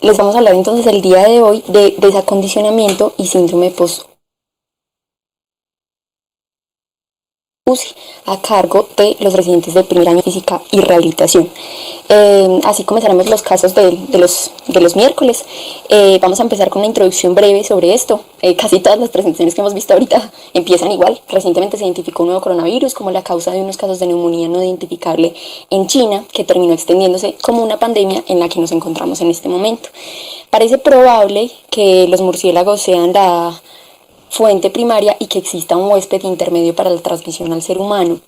Les vamos a hablar entonces el día de hoy de desacondicionamiento y síndrome post UCI a cargo de los residentes del primer año de física y rehabilitación. Así comenzaremos los casos de los miércoles. Vamos a empezar con una introducción breve sobre esto. Casi todas las presentaciones que hemos visto ahorita empiezan igual. Recientemente se identificó un nuevo coronavirus como la causa de unos casos de neumonía no identificable en China, que terminó extendiéndose como una pandemia en la que nos encontramos en este momento. Parece probable que los murciélagos sean la fuente primaria y que exista un huésped intermedio para la transmisión al ser humano,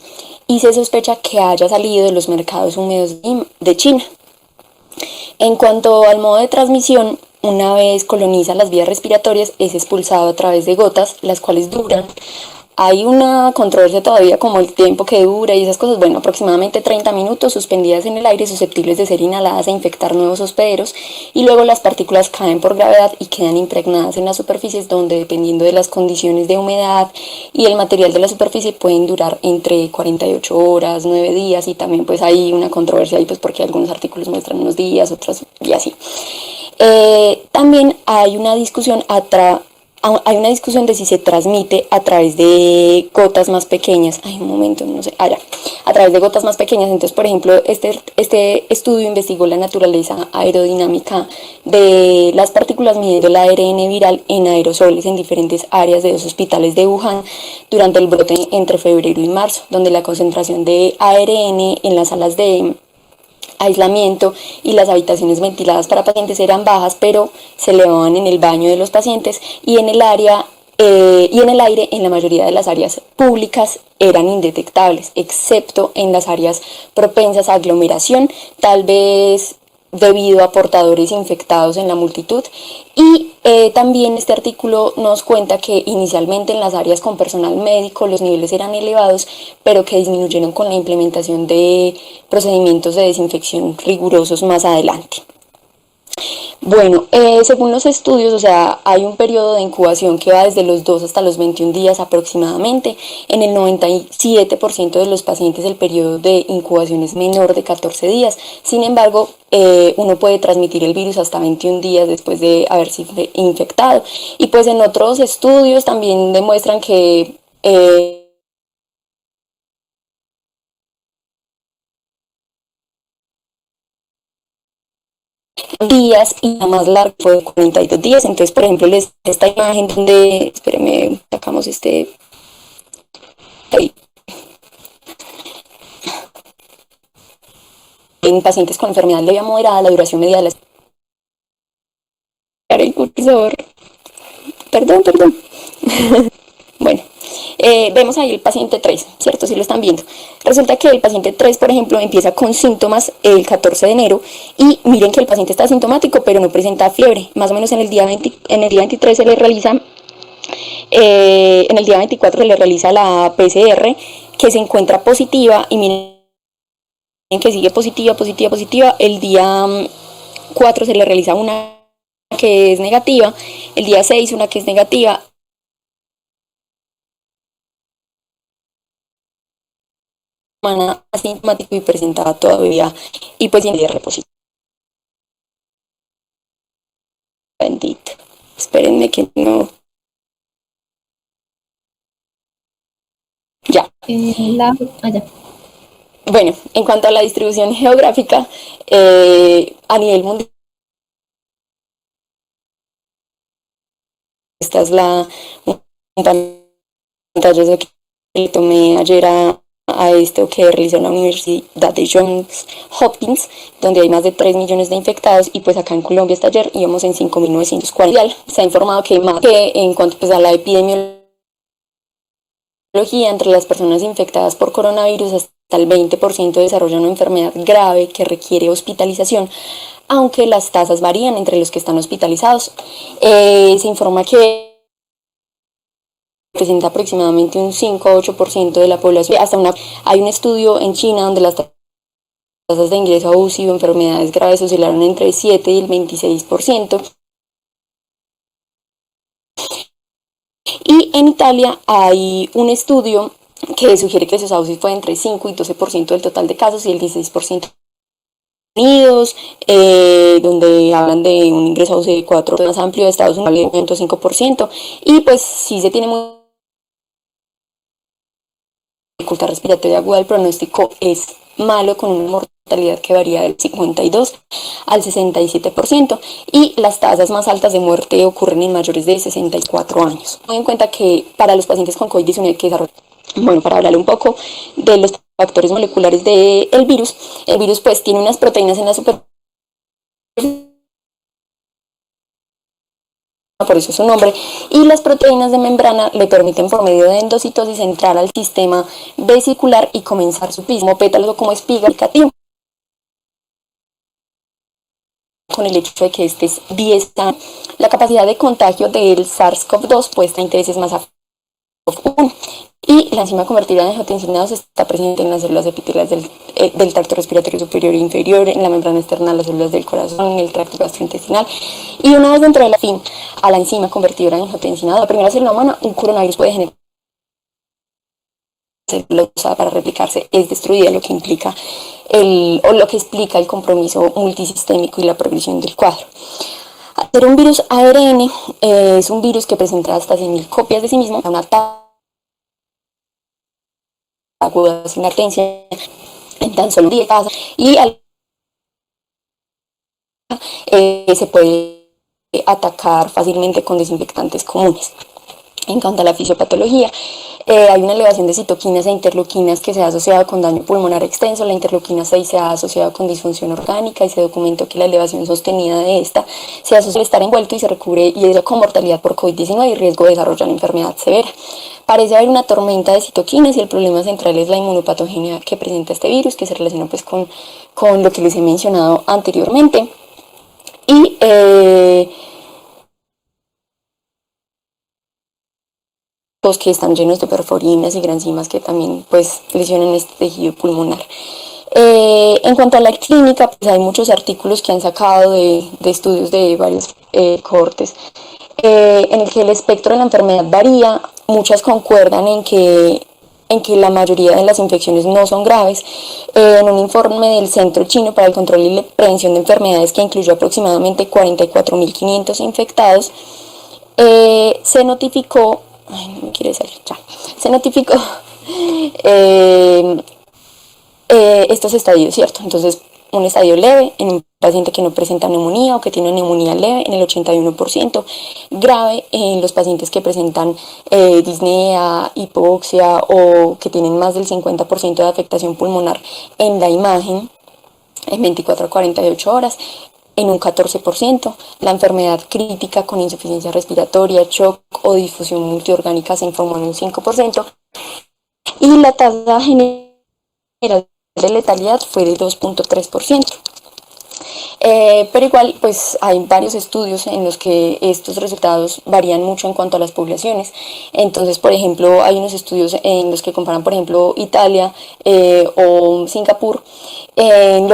y se sospecha que haya salido de los mercados húmedos de China. En cuanto al modo de transmisión, una vez coloniza las vías respiratorias es expulsado a través de gotas, las cuales duran. Hay una controversia todavía como el tiempo que dura y esas cosas. Bueno, aproximadamente 30 minutos suspendidas en el aire, susceptibles de ser inhaladas e infectar nuevos hospederos, y luego las partículas caen por gravedad y quedan impregnadas en las superficies, donde, dependiendo de las condiciones de humedad y el material de la superficie, pueden durar entre 48 horas, 9 días, y también pues hay una controversia ahí, pues porque algunos artículos muestran unos días, otros y así. También hay una discusión de si se transmite a través de gotas más pequeñas. Ay, un momento, no sé. Ya. A través de gotas más pequeñas. Entonces, por ejemplo, este estudio investigó la naturaleza aerodinámica de las partículas midiendo el ARN viral en aerosoles en diferentes áreas de los hospitales de Wuhan durante el brote entre febrero y marzo, donde la concentración de ARN en las salas de aislamiento y las habitaciones ventiladas para pacientes eran bajas, pero se elevaban en el baño de los pacientes, y en el aire en la mayoría de las áreas públicas eran indetectables, excepto en las áreas propensas a aglomeración, tal vez debido a portadores infectados en la multitud. Y también este artículo nos cuenta que inicialmente en las áreas con personal médico los niveles eran elevados, pero que disminuyeron con la implementación de procedimientos de desinfección rigurosos más adelante. Bueno, según los estudios, o sea, hay un periodo de incubación que va desde los 2 hasta los 21 días aproximadamente. En el 97% de los pacientes el periodo de incubación es menor de 14 días. Sin embargo, uno puede transmitir el virus hasta 21 días después de haber sido infectado. Y pues en otros estudios también demuestran que días, y la más larga fue de 42 días. Entonces, por ejemplo, esta imagen donde, espérenme, sacamos ahí, en pacientes con enfermedad leve a moderada, la duración media de la el cursor, perdón. Bueno, vemos ahí el paciente 3, ¿cierto? Si lo están viendo. Resulta que el paciente 3, por ejemplo, empieza con síntomas el 14 de enero, y miren que el paciente está asintomático, pero no presenta fiebre. Más o menos en el día 23 se le realiza, en el día 24 se le realiza la PCR, que se encuentra positiva, y miren que sigue positiva. El día 4 se le realiza una que es negativa, el día 6 una que es negativa, asintomático y presentaba todavía, y pues tiene reposición. Bendito. Espérenme que no. Ya. Allá. Bueno, en cuanto a la distribución geográfica, a nivel mundial, esta es un pantalla que le tomé ayer a esto que realizó la Universidad de Johns Hopkins, donde hay más de 3 millones de infectados, y pues acá en Colombia hasta ayer íbamos en 5.940. Se ha informado que más que en cuanto pues a la epidemiología entre las personas infectadas por coronavirus, hasta el 20% desarrolla una enfermedad grave que requiere hospitalización, aunque las tasas varían entre los que están hospitalizados. Se informa que representa aproximadamente un 5 a 8% de la población. Hay un estudio en China donde las tasas de ingreso a UCI o enfermedades graves oscilaron entre el 7 y el 26%. Y en Italia hay un estudio que sugiere que esos UCI fue entre 5 y 12% del total de casos, y el 16% Unidos, donde hablan de un ingreso a OCDE 4 más amplio de Estados Unidos, 0.5%, y pues sí se tiene muy dificultad respiratoria aguda, el pronóstico es malo, con una mortalidad que varía del 52 al 67%, y las tasas más altas de muerte ocurren en mayores de 64 años. Ten en cuenta que para los pacientes con COVID-19 que desarrollan, bueno, para hablarle un poco de los factores moleculares del virus, el virus pues tiene unas proteínas en la superficie, por eso su nombre, y las proteínas de membrana le permiten por medio de endocitosis entrar al sistema vesicular y comenzar su piso como pétalos o como espiga aplicativo. Con el hecho de que este es 10 años, la capacidad de contagio del SARS-CoV-2 puede estar en intereses más SARS-CoV-1, y la enzima convertida en angiotensina 2 está presente en las células epiteliales del tracto respiratorio superior e inferior, en la membrana externa de las células del corazón, en el tracto gastrointestinal. Y una vez dentro de la fin a la enzima convertidora en angiotensina 2, la primera célula humana, un coronavirus puede generar célula usada para replicarse es destruida, lo que implica lo que explica el compromiso multisistémico y la progresión del cuadro. Pero un virus ARN es un virus que presenta hasta 100.000 copias de sí mismo, una tasa aguda sin latencia en tan solo 10 tasas, y se puede atacar fácilmente con desinfectantes comunes. En cuanto a la fisiopatología, hay una elevación de citoquinas e interleuquinas que se ha asociado con daño pulmonar extenso. La interleuquina 6 se ha asociado con disfunción orgánica, y se documentó que la elevación sostenida de esta se asocia al estar envuelto y se recubre y es con mortalidad por COVID-19 y riesgo de desarrollar enfermedad severa. Parece haber una tormenta de citoquinas, y el problema central es la inmunopatogenia que presenta este virus, que se relaciona pues con lo que les he mencionado anteriormente. Y que están llenos de perforinas y granzimas que también pues lesionan este tejido pulmonar. En cuanto a la clínica, pues hay muchos artículos que han sacado de estudios de varios cohortes, en el que el espectro de la enfermedad varía. Muchas concuerdan en que la mayoría de las infecciones no son graves. En un informe del Centro Chino para el Control y la Prevención de Enfermedades, que incluyó aproximadamente 44.500 infectados, se notificó, no me quiere salir ya, se notificó estos estadios, ¿cierto? Entonces, un estadio leve en un paciente que no presenta neumonía o que tiene neumonía leve en el 81%, grave en los pacientes que presentan disnea, hipoxia o que tienen más del 50% de afectación pulmonar en la imagen en 24 a 48 horas, en un 14%, la enfermedad crítica con insuficiencia respiratoria, shock o difusión multiorgánica se informó en un 5%, y la tasa general de letalidad fue de 2.3%. Pero igual pues hay varios estudios en los que estos resultados varían mucho en cuanto a las poblaciones. Entonces, por ejemplo, hay unos estudios en los que comparan, por ejemplo, Italia o Singapur, en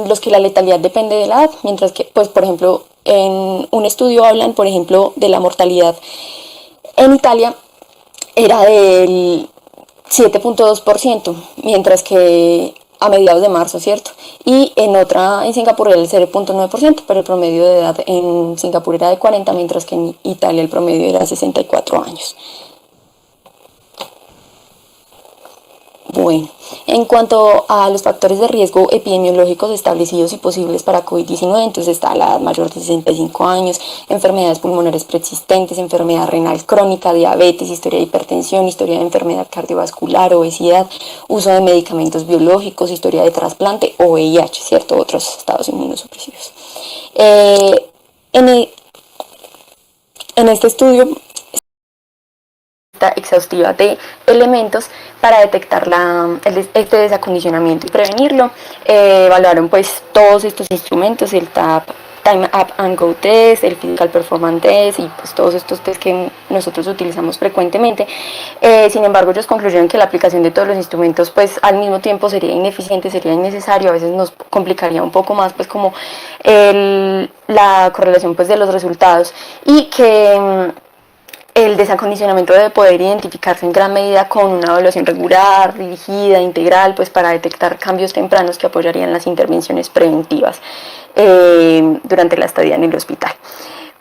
los que la letalidad depende de la edad, mientras que, pues, por ejemplo, en un estudio hablan, por ejemplo, de la mortalidad en Italia era del 7.2%, mientras que a mediados de marzo, ¿cierto? Y en otra, en Singapur, era el 0.9%, pero el promedio de edad en Singapur era de 40, mientras que en Italia el promedio era 64 años. Bueno, en cuanto a los factores de riesgo epidemiológicos establecidos y posibles para COVID-19, entonces está la edad mayor de 65 años, enfermedades pulmonares preexistentes, enfermedad renal crónica, diabetes, historia de hipertensión, historia de enfermedad cardiovascular, obesidad, uso de medicamentos biológicos, historia de trasplante o VIH, ¿cierto? Otros estados inmunosupresivos. En este estudio exhaustiva de elementos para detectar este desacondicionamiento y prevenirlo. Evaluaron pues todos estos instrumentos, el Time Up and Go Test, el Physical Performance Test y pues todos estos test que nosotros utilizamos frecuentemente. Sin embargo, ellos concluyeron que la aplicación de todos los instrumentos pues al mismo tiempo sería ineficiente, sería innecesario, a veces nos complicaría un poco más pues como la correlación pues de los resultados, y que El desacondicionamiento debe poder identificarse en gran medida con una evaluación regular, dirigida, integral, pues para detectar cambios tempranos que apoyarían las intervenciones preventivas durante la estadía en el hospital.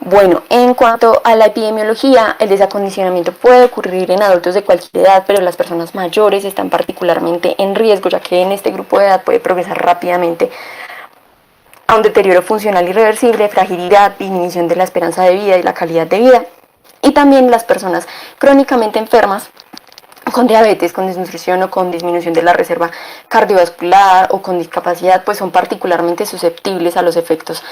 Bueno, en cuanto a la epidemiología, el desacondicionamiento puede ocurrir en adultos de cualquier edad, pero las personas mayores están particularmente en riesgo, ya que en este grupo de edad puede progresar rápidamente a un deterioro funcional irreversible, fragilidad, disminución de la esperanza de vida y la calidad de vida. Y también las personas crónicamente enfermas con diabetes, con desnutrición o con disminución de la reserva cardiovascular o con discapacidad, pues son particularmente susceptibles a los efectos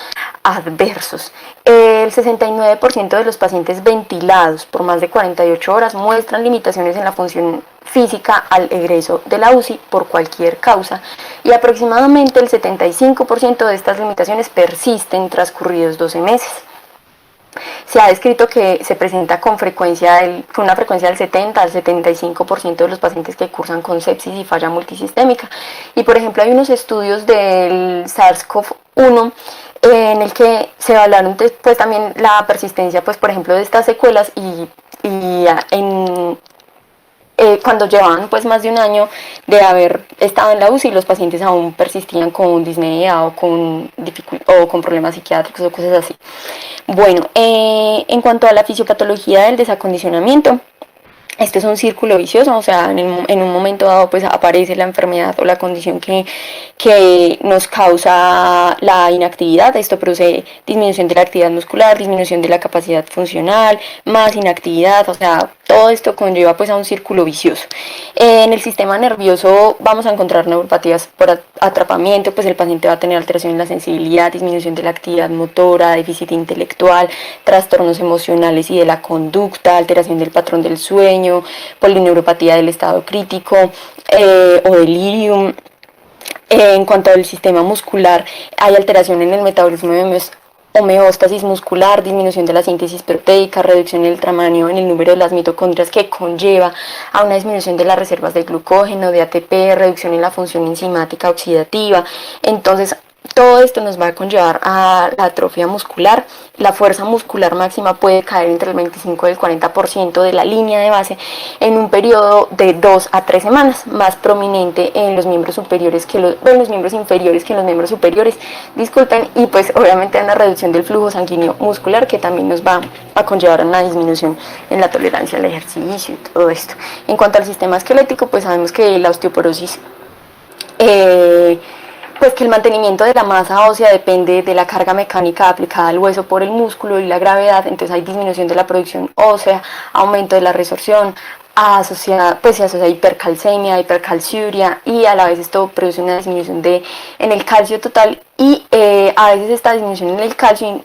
adversos. El 69% de los pacientes ventilados por más de 48 horas muestran limitaciones en la función física al egreso de la UCI por cualquier causa, y aproximadamente el 75% de estas limitaciones persisten transcurridos 12 meses. Se ha descrito que se presenta con una frecuencia del 70 al 75% de los pacientes que cursan con sepsis y falla multisistémica. Y por ejemplo hay unos estudios del SARS-CoV-1 en el que se evaluaron pues también la persistencia, pues por ejemplo, de estas secuelas cuando llevaban pues más de un año de haber estado en la UCI, los pacientes aún persistían con disnea o con problemas psiquiátricos o cosas así. Bueno, en cuanto a la fisiopatología del desacondicionamiento, este es un círculo vicioso, o sea, en un momento dado pues aparece la enfermedad o la condición que nos causa la inactividad. Esto produce disminución de la actividad muscular, disminución de la capacidad funcional, más inactividad, o sea, todo esto conlleva pues a un círculo vicioso. En el sistema nervioso vamos a encontrar neuropatías por atrapamiento, pues el paciente va a tener alteración en la sensibilidad, disminución de la actividad motora, déficit intelectual, trastornos emocionales y de la conducta, alteración del patrón del sueño, polineuropatía del estado crítico o delirium. En cuanto al sistema muscular, hay alteración en el metabolismo de homeostasis muscular, disminución de la síntesis proteica, reducción en el tamaño en el número de las mitocondrias, que conlleva a una disminución de las reservas de glucógeno, de ATP, reducción en la función enzimática oxidativa. Entonces, todo esto nos va a conllevar a la atrofia muscular. La fuerza muscular máxima puede caer entre el 25 y el 40% de la línea de base en un periodo de 2 a 3 semanas, más prominente en los miembros superiores los miembros inferiores que en los miembros superiores, y pues obviamente una reducción del flujo sanguíneo muscular, que también nos va a conllevar a una disminución en la tolerancia al ejercicio y todo esto. En cuanto al sistema esquelético, pues sabemos que la osteoporosis pues que el mantenimiento de la masa ósea depende de la carga mecánica aplicada al hueso por el músculo y la gravedad. Entonces hay disminución de la producción ósea, aumento de la resorción, se asocia a hipercalcemia, hipercalciuria, y a la vez esto produce una disminución en el calcio total, y a veces esta disminución en el calcio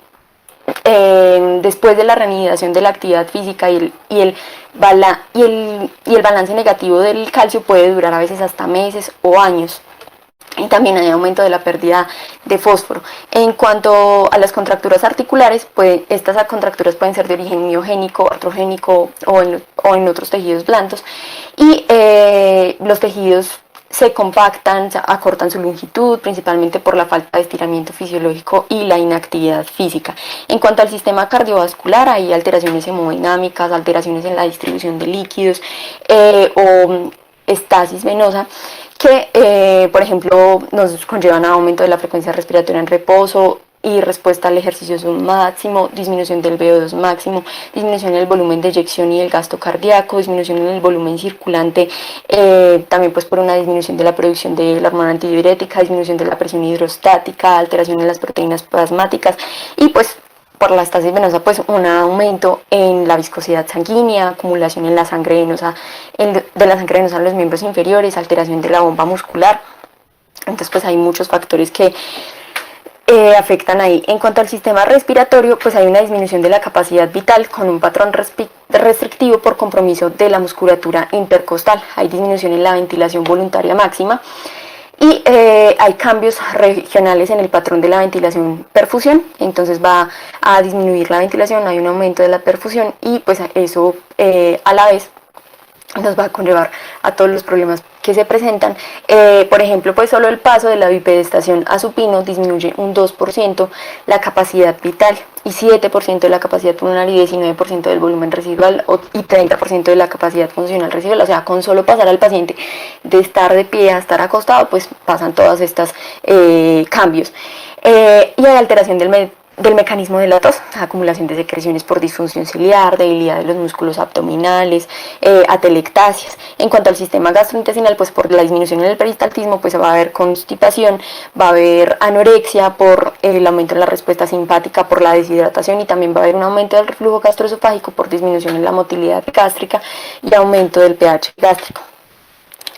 después de la reanimación de la actividad física y el balance negativo del calcio puede durar a veces hasta meses o años. Y también hay aumento de la pérdida de fósforo. En cuanto a las contracturas articulares, pues estas contracturas pueden ser de origen miogénico, artrogénico o en otros tejidos blandos, y los tejidos se compactan, acortan su longitud, principalmente por la falta de estiramiento fisiológico y la inactividad física. En cuanto al sistema cardiovascular, hay alteraciones hemodinámicas, alteraciones en la distribución de líquidos o estasis venosa, que por ejemplo nos conllevan a aumento de la frecuencia respiratoria en reposo y respuesta al ejercicio máximo, disminución del VO2 máximo, disminución en el volumen de eyección y el gasto cardíaco, disminución en el volumen circulante, también pues por una disminución de la producción de la hormona antidiurética, disminución de la presión hidrostática, alteración en las proteínas plasmáticas, y pues por la estasis venosa pues un aumento en la viscosidad sanguínea, acumulación en la sangre venosa, de la sangre venosa en los miembros inferiores, alteración de la bomba muscular. Entonces pues hay muchos factores que afectan ahí. En cuanto al sistema respiratorio, pues hay una disminución de la capacidad vital con un patrón restrictivo por compromiso de la musculatura intercostal. Hay disminución en la ventilación voluntaria máxima, y hay cambios regionales en el patrón de la ventilación-perfusión. Entonces va a disminuir la ventilación, hay un aumento de la perfusión, y pues eso a la vez nos va a conllevar a todos los problemas que se presentan. Por ejemplo, pues solo el paso de la bipedestación a supino disminuye un 2% la capacidad vital, y 7% de la capacidad pulmonar y 19% del volumen residual y 30% de la capacidad funcional residual. O sea, con solo pasar al paciente de estar de pie a estar acostado, pues pasan todos estos cambios. Y hay alteración del mecanismo de la tos, acumulación de secreciones por disfunción ciliar, debilidad de los músculos abdominales, atelectasias. En cuanto al sistema gastrointestinal, pues por la disminución en el peristaltismo, pues va a haber constipación, va a haber anorexia por el aumento de la respuesta simpática por la deshidratación y también va a haber un aumento del reflujo gastroesofágico por disminución en la motilidad gástrica y aumento del pH gástrico.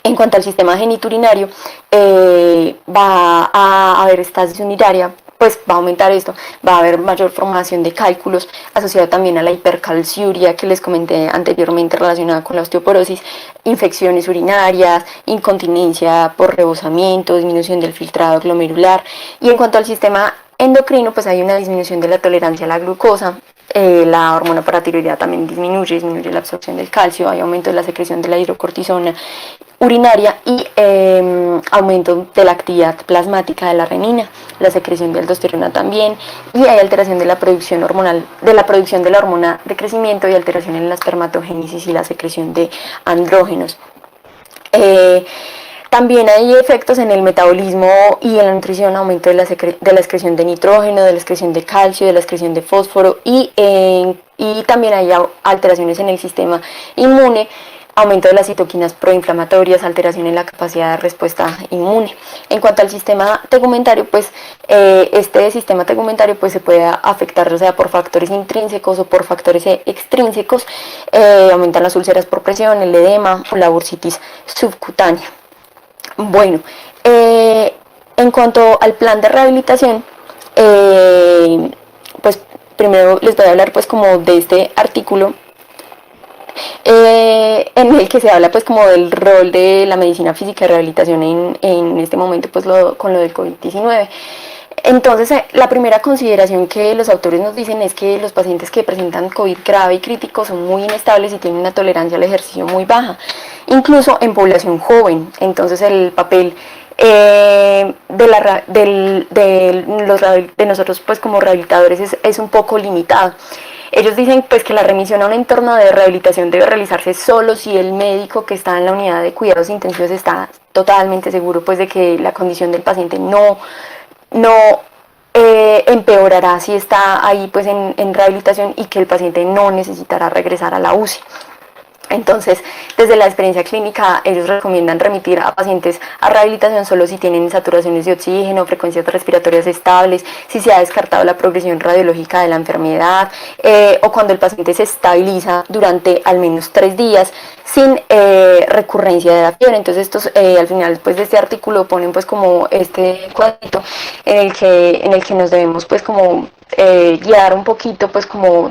En cuanto al sistema geniturinario, va a haber estasis unitaria, pues va a aumentar esto, va a haber mayor formación de cálculos, asociado también a la hipercalciuria que les comenté anteriormente relacionada con la osteoporosis, infecciones urinarias, incontinencia por rebosamiento, disminución del filtrado glomerular. Y en cuanto al sistema endocrino, pues hay una disminución de la tolerancia a la glucosa, la hormona paratiroidea también disminuye la absorción del calcio, hay aumento de la secreción de la hidrocortisona urinaria y aumento de la actividad plasmática de la renina, la secreción de aldosterona también, y hay alteración de la producción hormonal, de la producción de la hormona de crecimiento y alteración en la espermatogénesis y la secreción de andrógenos. También hay efectos en el metabolismo y en la nutrición, aumento de la excreción de nitrógeno, de la excreción de calcio, de la excreción de fósforo y también hay alteraciones en el sistema inmune, aumento de las citoquinas proinflamatorias, alteración en la capacidad de respuesta inmune. En cuanto al sistema tegumentario, pues este sistema tegumentario pues se puede afectar, o sea, por factores intrínsecos o por factores extrínsecos, aumentan las úlceras por presión, el edema o la bursitis subcutánea. Bueno, en cuanto al plan de rehabilitación, pues primero les voy a hablar pues como de este artículo en el que se habla pues como del rol de la medicina física de rehabilitación en este momento pues con lo del COVID-19. Entonces, la primera consideración que los autores nos dicen es que los pacientes que presentan COVID grave y crítico son muy inestables y tienen una tolerancia al ejercicio muy baja, incluso en población joven. Entonces, el papel de nosotros pues como rehabilitadores es un poco limitado. Ellos dicen pues que la remisión a un entorno de rehabilitación debe realizarse solo si el médico que está en la unidad de cuidados intensivos está totalmente seguro pues de que la condición del paciente no empeorará si está ahí pues en rehabilitación y que el paciente no necesitará regresar a la UCI. Entonces, desde la experiencia clínica, ellos recomiendan remitir a pacientes a rehabilitación solo si tienen saturaciones de oxígeno, frecuencias respiratorias estables, si se ha descartado la progresión radiológica de la enfermedad o cuando el paciente se estabiliza durante al menos 3 días sin recurrencia de la fiebre. Entonces, estos al final pues, de este artículo ponen pues como este cuadrito en el que nos debemos pues como guiar un poquito pues como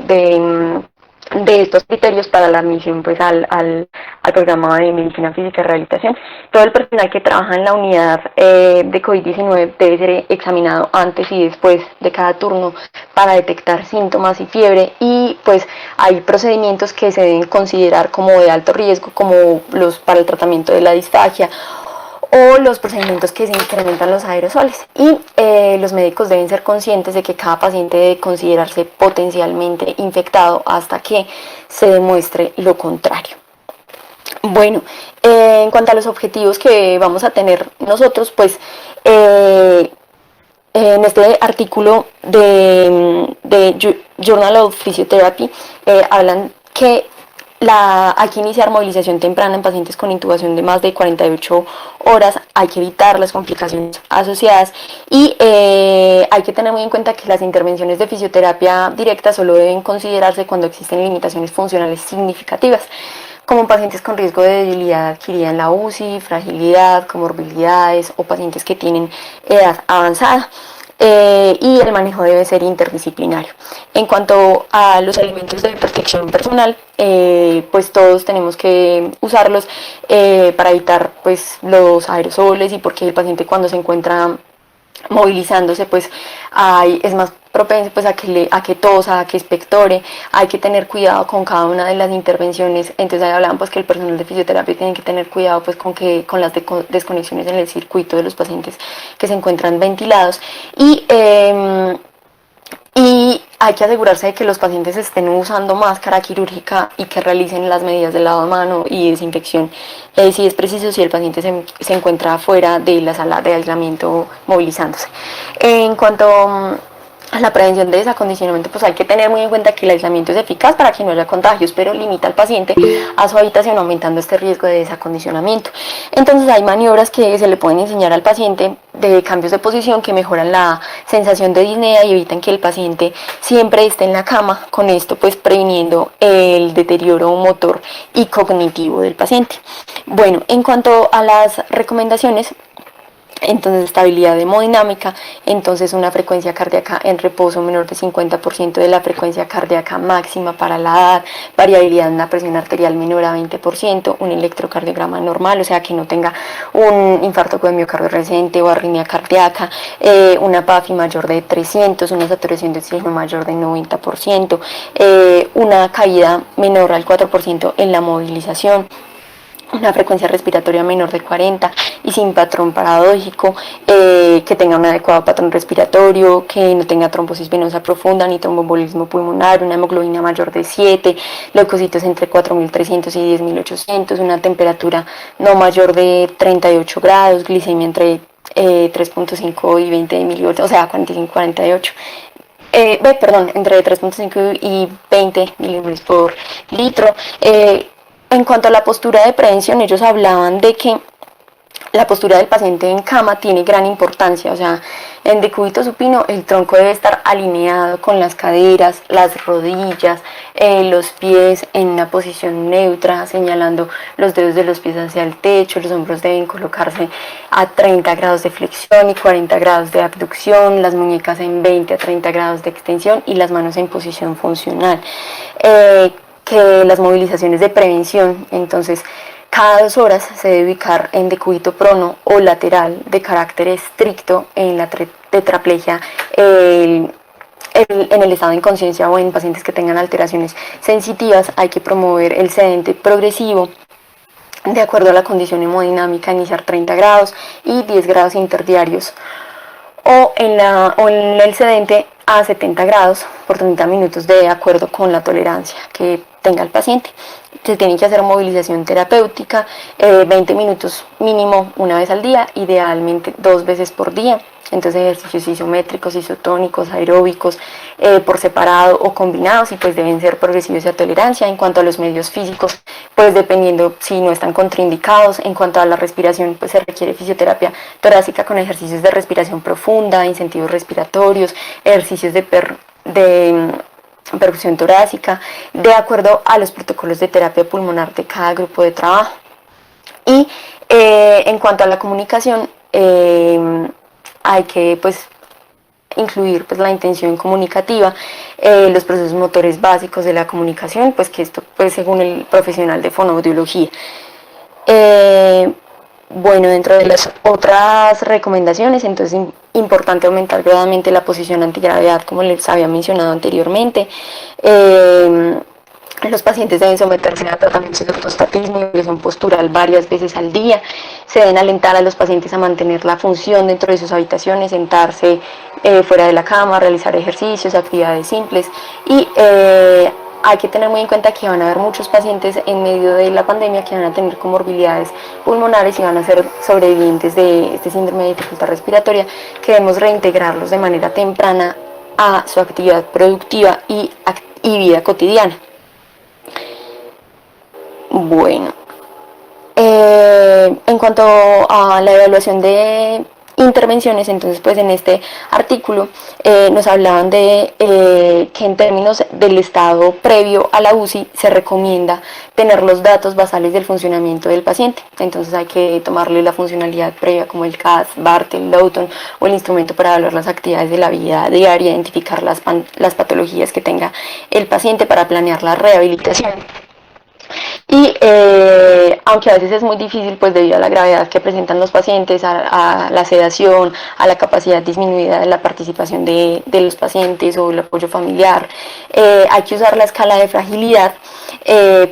de estos criterios para la admisión pues al programa de medicina física y rehabilitación. Todo el personal que trabaja en la unidad de COVID-19 debe ser examinado antes y después de cada turno para detectar síntomas y fiebre, y pues hay procedimientos que se deben considerar como de alto riesgo, como los para el tratamiento de la disfagia o los procedimientos que se incrementan los aerosoles, y los médicos deben ser conscientes de que cada paciente debe considerarse potencialmente infectado hasta que se demuestre lo contrario. Bueno, en cuanto a los objetivos que vamos a tener nosotros, pues en este artículo de Journal of Physiotherapy hablan que hay que iniciar movilización temprana en pacientes con intubación de más de 48 horas, hay que evitar las complicaciones asociadas y hay que tener muy en cuenta que las intervenciones de fisioterapia directa solo deben considerarse cuando existen limitaciones funcionales significativas, como pacientes con riesgo de debilidad adquirida en la UCI, fragilidad, comorbilidades o pacientes que tienen edad avanzada. Y el manejo debe ser interdisciplinario. En cuanto a los elementos de protección personal, pues todos tenemos que usarlos para evitar pues los aerosoles, y porque el paciente cuando se encuentra movilizándose pues es más propenso pues a que tosa, a que expectore. Hay que tener cuidado con cada una de las intervenciones. Entonces ahí hablaban pues que el personal de fisioterapia tiene que tener cuidado pues con las desconexiones en el circuito de los pacientes que se encuentran ventilados, y hay que asegurarse de que los pacientes estén usando máscara quirúrgica y que realicen las medidas de lavado de mano y desinfección, si es preciso, si el paciente se encuentra fuera de la sala de aislamiento movilizándose. En cuanto a la prevención de desacondicionamiento, pues hay que tener muy en cuenta que el aislamiento es eficaz para que no haya contagios, pero limita al paciente a su habitación, aumentando este riesgo de desacondicionamiento. Entonces hay maniobras que se le pueden enseñar al paciente de cambios de posición que mejoran la sensación de disnea y evitan que el paciente siempre esté en la cama, con esto pues previniendo el deterioro motor y cognitivo del paciente. Bueno, en cuanto a las recomendaciones, entonces estabilidad hemodinámica, entonces una frecuencia cardíaca en reposo menor de 50% de la frecuencia cardíaca máxima para la edad, variabilidad en la presión arterial menor a 20%, un electrocardiograma normal, o sea que no tenga un infarto de miocardio reciente o arritmia cardíaca, una PAFI mayor de 300, una saturación de oxígeno mayor de 90%, una caída menor al 4% en la movilización, una frecuencia respiratoria menor de 40 y sin patrón paradójico, que tenga un adecuado patrón respiratorio, que no tenga trombosis venosa profunda ni tromboembolismo pulmonar, una hemoglobina mayor de 7, leucocitos entre 4.300 y 10.800, una temperatura no mayor de 38 grados, glicemia entre 3.5 y 20 milivoltios, o sea 45-48. Entre 3.5 y 20 milivoltios por litro. En cuanto a la postura de prevención, ellos hablaban de que la postura del paciente en cama tiene gran importancia, o sea, en decúbito supino el tronco debe estar alineado con las caderas, las rodillas, los pies en una posición neutra, señalando los dedos de los pies hacia el techo, los hombros deben colocarse a 30 grados de flexión y 40 grados de abducción, las muñecas en 20 a 30 grados de extensión y las manos en posición funcional. Que las movilizaciones de prevención, entonces cada 2 horas se debe ubicar en decúbito prono o lateral de carácter estricto en la tetraplegia, en el estado de inconsciencia o en pacientes que tengan alteraciones sensitivas. Hay que promover el sedente progresivo de acuerdo a la condición hemodinámica, iniciar 30 grados y 10 grados interdiarios o en el sedente a 70 grados por 30 minutos de acuerdo con la tolerancia que tenga el paciente. Se tiene que hacer movilización terapéutica, 20 minutos mínimo una vez al día, idealmente 2 veces por día. Entonces ejercicios isométricos, isotónicos, aeróbicos, por separado o combinados, y pues deben ser progresivos a tolerancia. En cuanto a los medios físicos, pues dependiendo si no están contraindicados. En cuanto a la respiración, pues se requiere fisioterapia torácica con ejercicios de respiración profunda, incentivos respiratorios, ejercicios de percusión torácica, de acuerdo a los protocolos de terapia pulmonar de cada grupo de trabajo. Y en cuanto a la comunicación, hay que pues incluir pues la intención comunicativa, los procesos motores básicos de la comunicación, pues que esto pues según el profesional de fonoaudiología. Bueno, dentro de las otras recomendaciones, entonces importante aumentar gradualmente la posición antigravedad, como les había mencionado anteriormente. Los pacientes deben someterse a tratamientos de ortostatismo y presión postural varias veces al día. Se deben alentar a los pacientes a mantener la función dentro de sus habitaciones, sentarse fuera de la cama, realizar ejercicios, actividades simples. Y hay que tener muy en cuenta que van a haber muchos pacientes en medio de la pandemia que van a tener comorbilidades pulmonares y van a ser sobrevivientes de este síndrome de dificultad respiratoria, que debemos reintegrarlos de manera temprana a su actividad productiva y vida cotidiana. Bueno, en cuanto a la evaluación de intervenciones, entonces pues en este artículo nos hablaban de que en términos del estado previo a la UCI se recomienda tener los datos basales del funcionamiento del paciente. Entonces hay que tomarle la funcionalidad previa como el CAS, Bartel, Lowton o el instrumento para evaluar las actividades de la vida diaria, identificar las patologías que tenga el paciente para planear la rehabilitación. Y aunque a veces es muy difícil, pues debido a la gravedad que presentan los pacientes, a la sedación, a la capacidad disminuida de la participación de los pacientes o el apoyo familiar, hay que usar la escala de fragilidad,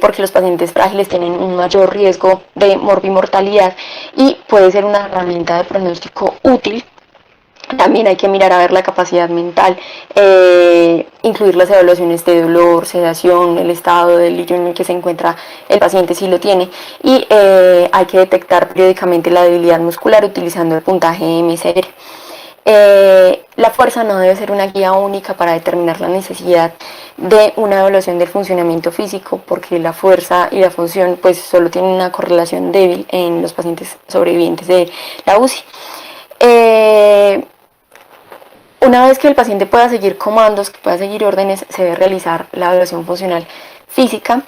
porque los pacientes frágiles tienen un mayor riesgo de morbimortalidad y puede ser una herramienta de pronóstico útil También hay que mirar a ver la capacidad mental, incluir las evaluaciones de dolor, sedación, el estado del delirium en el que se encuentra el paciente si lo tiene, y hay que detectar periódicamente la debilidad muscular utilizando el puntaje MSR. La fuerza no debe ser una guía única para determinar la necesidad de una evaluación del funcionamiento físico, porque la fuerza y la función pues solo tienen una correlación débil en los pacientes sobrevivientes de la UCI. Una vez que el paciente pueda seguir comandos, que pueda seguir órdenes, se debe realizar la evaluación funcional física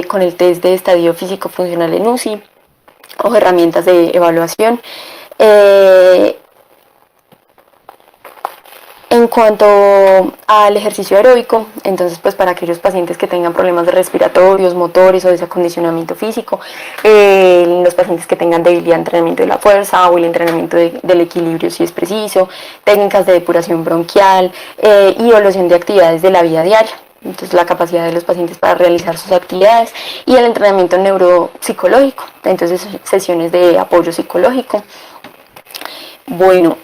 con el test de estadio físico funcional en UCI o herramientas de evaluación. En cuanto al ejercicio aeróbico, entonces pues para aquellos pacientes que tengan problemas respiratorios, motores o desacondicionamiento físico, los pacientes que tengan debilidad de entrenamiento de la fuerza o el entrenamiento del equilibrio si es preciso, técnicas de depuración bronquial y evaluación de actividades de la vida diaria. Entonces la capacidad de los pacientes para realizar sus actividades y el entrenamiento neuropsicológico, entonces sesiones de apoyo psicológico. Bueno,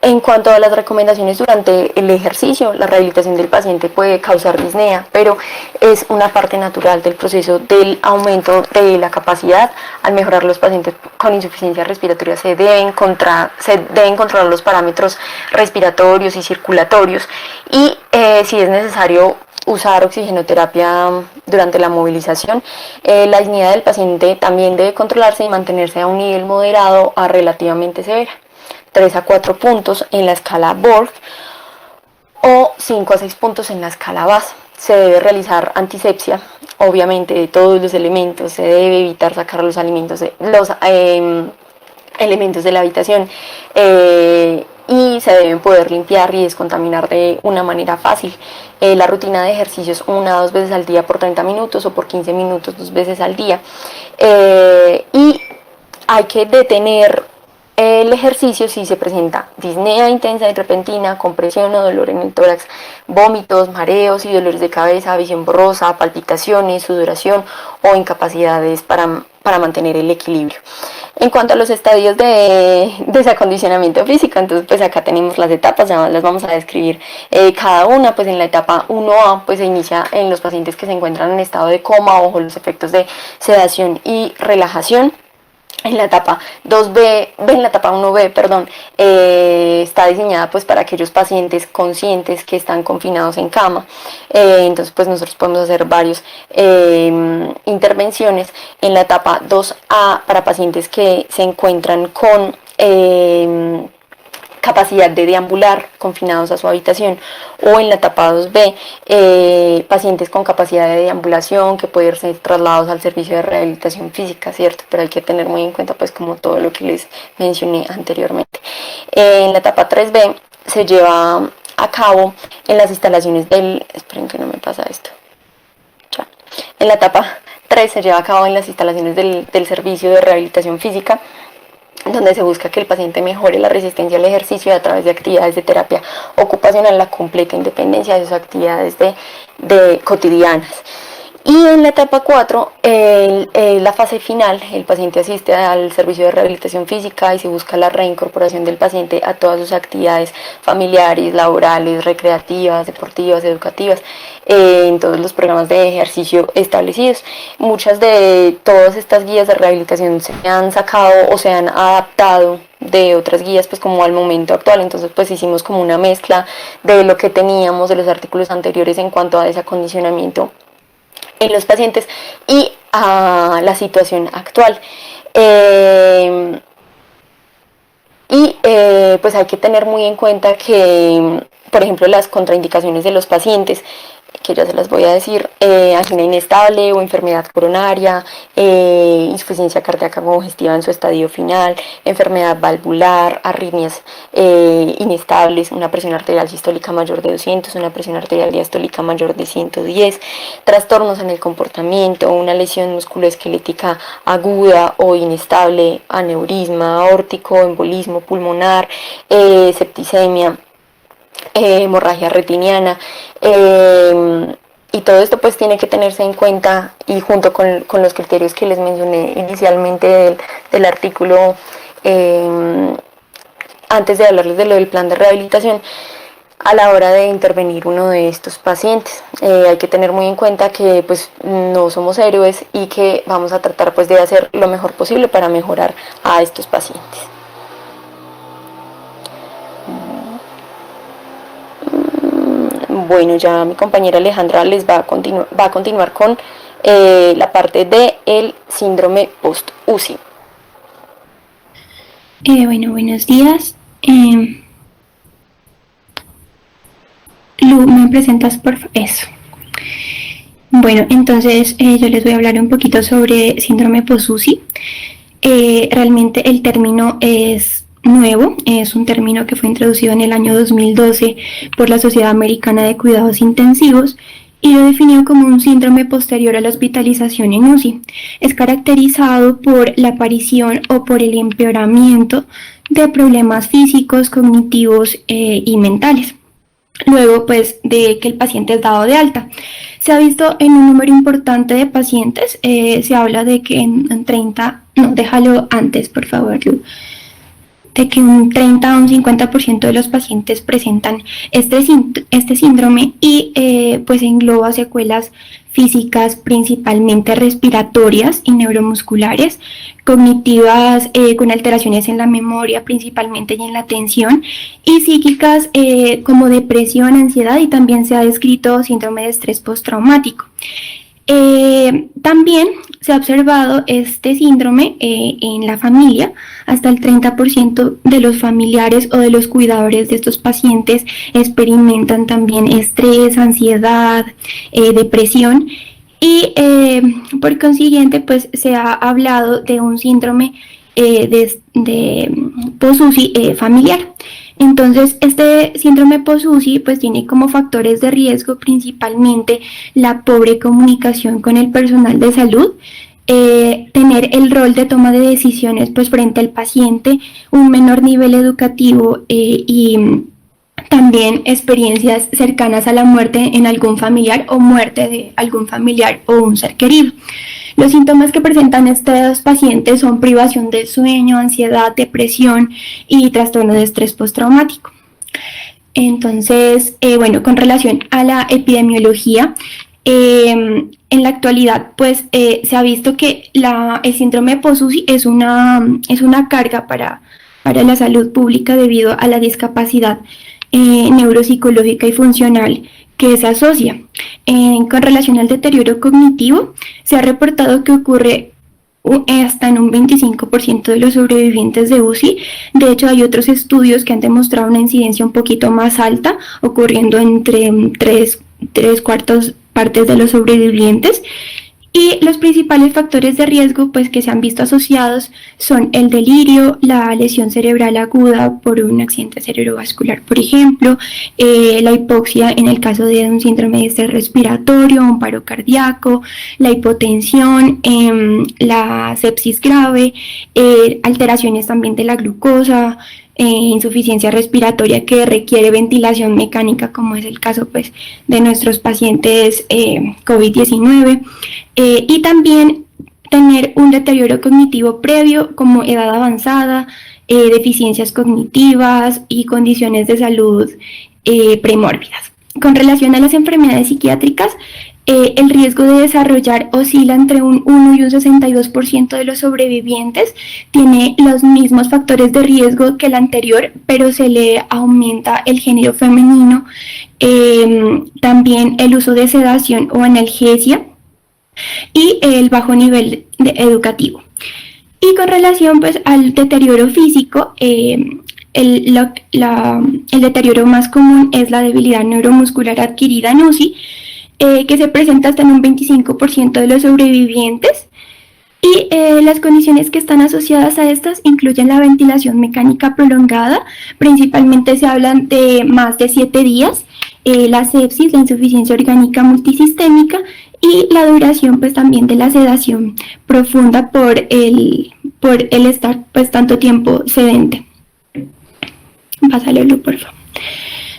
en cuanto a las recomendaciones durante el ejercicio, la rehabilitación del paciente puede causar disnea, pero es una parte natural del proceso del aumento de la capacidad. Al mejorar los pacientes con insuficiencia respiratoria se deben controlar los parámetros respiratorios y circulatorios y si es necesario usar oxigenoterapia durante la movilización. La disnea del paciente también debe controlarse y mantenerse a un nivel moderado a relativamente severa. 3 a 4 puntos en la escala Borg o 5 a 6 puntos en la escala BAS. Se debe realizar antisepsia, obviamente, de todos los elementos. Se debe evitar sacar los elementos de la habitación y se deben poder limpiar y descontaminar de una manera fácil. La rutina de ejercicios 1 a 2 veces al día por 30 minutos o por 15 minutos 2 veces al día. Y hay que detener el ejercicio si se presenta disnea intensa y repentina, compresión o dolor en el tórax, vómitos, mareos y dolores de cabeza, visión borrosa, palpitaciones, sudoración o incapacidades para mantener el equilibrio. En cuanto a los estadios de desacondicionamiento físico, entonces pues acá tenemos las etapas, ya las vamos a describir cada una. Pues en la etapa 1A pues se inicia en los pacientes que se encuentran en estado de coma bajo los efectos de sedación y relajación. En la etapa 1B, está diseñada pues para aquellos pacientes conscientes que están confinados en cama. Entonces pues nosotros podemos hacer varias intervenciones. En la etapa 2A para pacientes que se encuentran con capacidad de deambular confinados a su habitación, o en la etapa 2B pacientes con capacidad de deambulación que pueden ser trasladados al servicio de rehabilitación física, ¿cierto? Pero hay que tener muy en cuenta pues como todo lo que les mencioné anteriormente. En la etapa 3B se lleva a cabo en las instalaciones esperen que no me pasa esto. Ya. En la etapa 3 se lleva a cabo en las instalaciones del servicio de rehabilitación física, donde se busca que el paciente mejore la resistencia al ejercicio a través de actividades de terapia ocupacional, la completa independencia de sus actividades cotidianas. Y en la etapa 4, la fase final, el paciente asiste al servicio de rehabilitación física y se busca la reincorporación del paciente a todas sus actividades familiares, laborales, recreativas, deportivas, educativas, en todos los programas de ejercicio establecidos. Muchas de todas estas guías de rehabilitación se han sacado o se han adaptado de otras guías pues como al momento actual. Entonces pues hicimos como una mezcla de lo que teníamos de los artículos anteriores en cuanto a desacondicionamiento en los pacientes y a la situación actual. Pues hay que tener muy en cuenta que, por ejemplo, las contraindicaciones de los pacientes, que ya se las voy a decir, angina inestable o enfermedad coronaria, insuficiencia cardíaca congestiva en su estadio final, enfermedad valvular, arritmias inestables, una presión arterial sistólica mayor de 200, una presión arterial diastólica mayor de 110, trastornos en el comportamiento, una lesión musculoesquelética aguda o inestable, aneurisma aórtico, embolismo pulmonar, septicemia, hemorragia retiniana, y todo esto pues tiene que tenerse en cuenta, y junto con los criterios que les mencioné inicialmente del artículo antes de hablarles de lo del plan de rehabilitación, a la hora de intervenir uno de estos pacientes. Hay que tener muy en cuenta que pues no somos héroes y que vamos a tratar pues de hacer lo mejor posible para mejorar a estos pacientes. Bueno, ya mi compañera Alejandra les va a continuar con la parte del síndrome post-UCI. Bueno, buenos días. Lu, ¿me presentas por favor? Eso. Bueno, entonces yo les voy a hablar un poquito sobre síndrome post-UCI. Realmente el término es nuevo, es un término que fue introducido en el año 2012 por la Sociedad Americana de Cuidados Intensivos y lo definió como un síndrome posterior a la hospitalización en UCI. Es caracterizado por la aparición o por el empeoramiento de problemas físicos, cognitivos y mentales, luego pues de que el paciente es dado de alta. Se ha visto en un número importante de pacientes, se habla de que en 30, no, déjalo antes por favor, Lu, de que un 30 o un 50% de los pacientes presentan este síndrome y pues engloba secuelas físicas principalmente respiratorias y neuromusculares, cognitivas con alteraciones en la memoria principalmente y en la atención, y psíquicas como depresión, ansiedad, y también se ha descrito síndrome de estrés postraumático. También se ha observado este síndrome en la familia. Hasta el 30% de los familiares o de los cuidadores de estos pacientes experimentan también estrés, ansiedad, depresión, y por consiguiente pues se ha hablado de un síndrome de post-UCI familiar. Entonces, este síndrome post-UCI pues tiene como factores de riesgo principalmente la pobre comunicación con el personal de salud, tener el rol de toma de decisiones pues frente al paciente, un menor nivel educativo y también experiencias cercanas a la muerte en algún familiar o muerte de algún familiar o un ser querido. Los síntomas que presentan estos pacientes son privación del sueño, ansiedad, depresión y trastorno de estrés postraumático. Entonces, bueno, con relación a la epidemiología, en la actualidad, pues se ha visto que el síndrome post-UCI es una carga para la salud pública debido a la discapacidad neuropsicológica y funcional que se asocia. Con relación al deterioro cognitivo, se ha reportado que ocurre hasta en un 25% de los sobrevivientes de UCI. De hecho, hay otros estudios que han demostrado una incidencia un poquito más alta, ocurriendo entre 3/4 partes de los sobrevivientes. Y los principales factores de riesgo pues, que se han visto asociados son el delirio, la lesión cerebral aguda por un accidente cerebrovascular, por ejemplo, la hipoxia en el caso de un síndrome de estrés respiratorio, un paro cardíaco, la hipotensión, la sepsis grave, alteraciones también de la glucosa, insuficiencia respiratoria que requiere ventilación mecánica, como es el caso pues, de nuestros pacientes COVID-19, y también tener un deterioro cognitivo previo como edad avanzada, deficiencias cognitivas y condiciones de salud premórbidas. Con relación a las enfermedades psiquiátricas, el riesgo de desarrollar oscila entre un 1 y un 62% de los sobrevivientes. Tiene los mismos factores de riesgo que el anterior, pero se le aumenta el género femenino, también el uso de sedación o analgesia y el bajo nivel educativo. Y con relación pues, al deterioro físico, el deterioro más común es la debilidad neuromuscular adquirida en UCI, que se presenta hasta en un 25% de los sobrevivientes, y las condiciones que están asociadas a estas incluyen la ventilación mecánica prolongada, principalmente se hablan de más de 7 días, la sepsis, la insuficiencia orgánica multisistémica y la duración pues también de la sedación profunda por el estar pues tanto tiempo sedente. Pásale, Lu, por favor.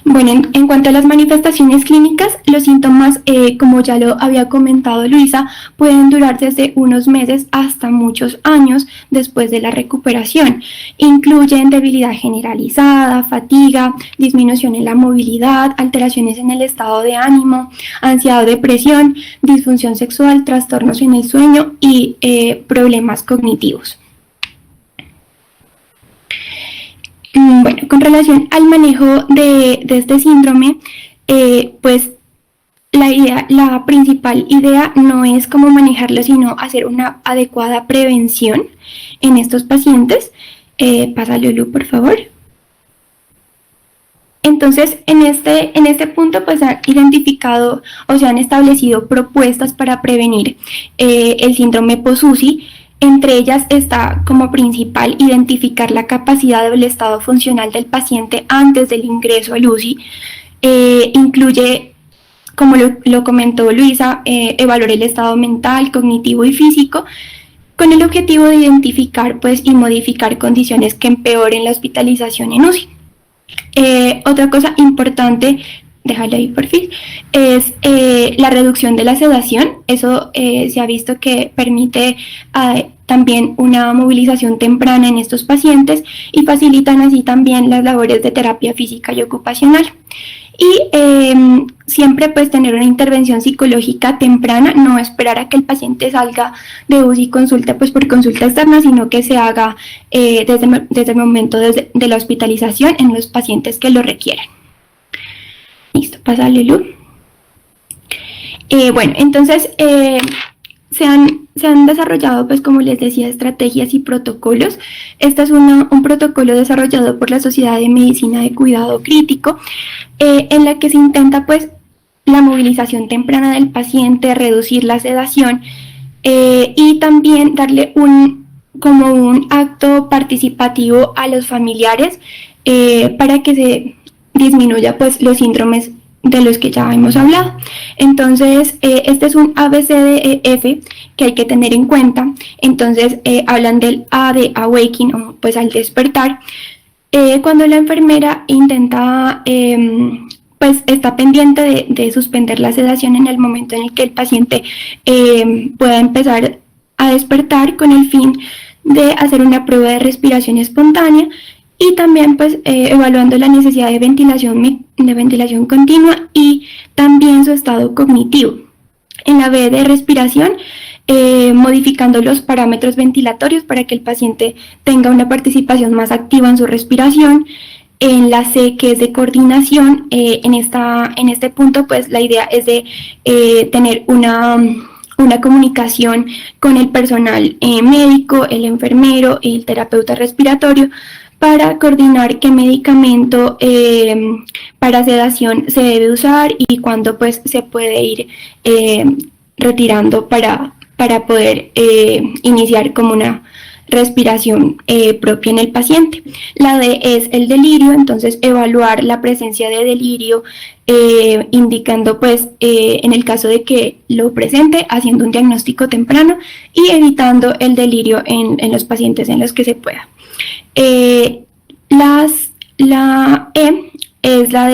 Bueno, en cuanto a las manifestaciones clínicas, los síntomas, como ya lo había comentado Luisa, pueden durar desde unos meses hasta muchos años después de la recuperación. Incluyen debilidad generalizada, fatiga, disminución en la movilidad, alteraciones en el estado de ánimo, ansiedad o depresión, disfunción sexual, trastornos en el sueño y problemas cognitivos. Bueno, con relación al manejo de este síndrome, pues la principal idea no es cómo manejarlo, sino hacer una adecuada prevención en estos pacientes. Pasa Lulu, por favor. Entonces, en este punto, pues han identificado o se han establecido propuestas para prevenir el síndrome post-UCI. Entre ellas está como principal identificar la capacidad del estado funcional del paciente antes del ingreso al UCI. Incluye, como lo comentó Luisa, evaluar el estado mental, cognitivo y físico, con el objetivo de identificar pues, y modificar condiciones que empeoren la hospitalización en UCI. Otra cosa importante, déjalo ahí por fin, es la reducción de la sedación. Eso se ha visto que permite también una movilización temprana en estos pacientes y facilitan así también las labores de terapia física y ocupacional. Y siempre pues tener una intervención psicológica temprana, no esperar a que el paciente salga de UCI y consulte pues por consulta externa, sino que se haga desde el momento de la hospitalización en los pacientes que lo requieran. Listo, pasa Lulu. Bueno, entonces se han desarrollado, pues como les decía, estrategias y protocolos. Este es un protocolo desarrollado por la Sociedad de Medicina de Cuidado Crítico, en la que se intenta pues la movilización temprana del paciente, reducir la sedación y también darle como un acto participativo a los familiares para que se disminuya pues los síndromes de los que ya hemos hablado. Entonces, este es un ABCDEF que hay que tener en cuenta. Entonces, hablan del A de awakening, o pues al despertar. Cuando la enfermera intenta, pues está pendiente de suspender la sedación en el momento en el que el paciente pueda empezar a despertar, con el fin de hacer una prueba de respiración espontánea. Y también pues evaluando la necesidad de ventilación continua y también su estado cognitivo. En la B de respiración, modificando los parámetros ventilatorios para que el paciente tenga una participación más activa en su respiración. En la C, que es de coordinación, en este punto pues la idea es de tener una comunicación con el personal médico, el enfermero, el terapeuta respiratorio, para coordinar qué medicamento para sedación se debe usar y cuándo pues se puede ir retirando para poder iniciar como una respiración propia en el paciente. La D es el delirio, entonces evaluar la presencia de delirio, indicando pues en el caso de que lo presente, haciendo un diagnóstico temprano y evitando el delirio en los pacientes en los que se pueda. La E es la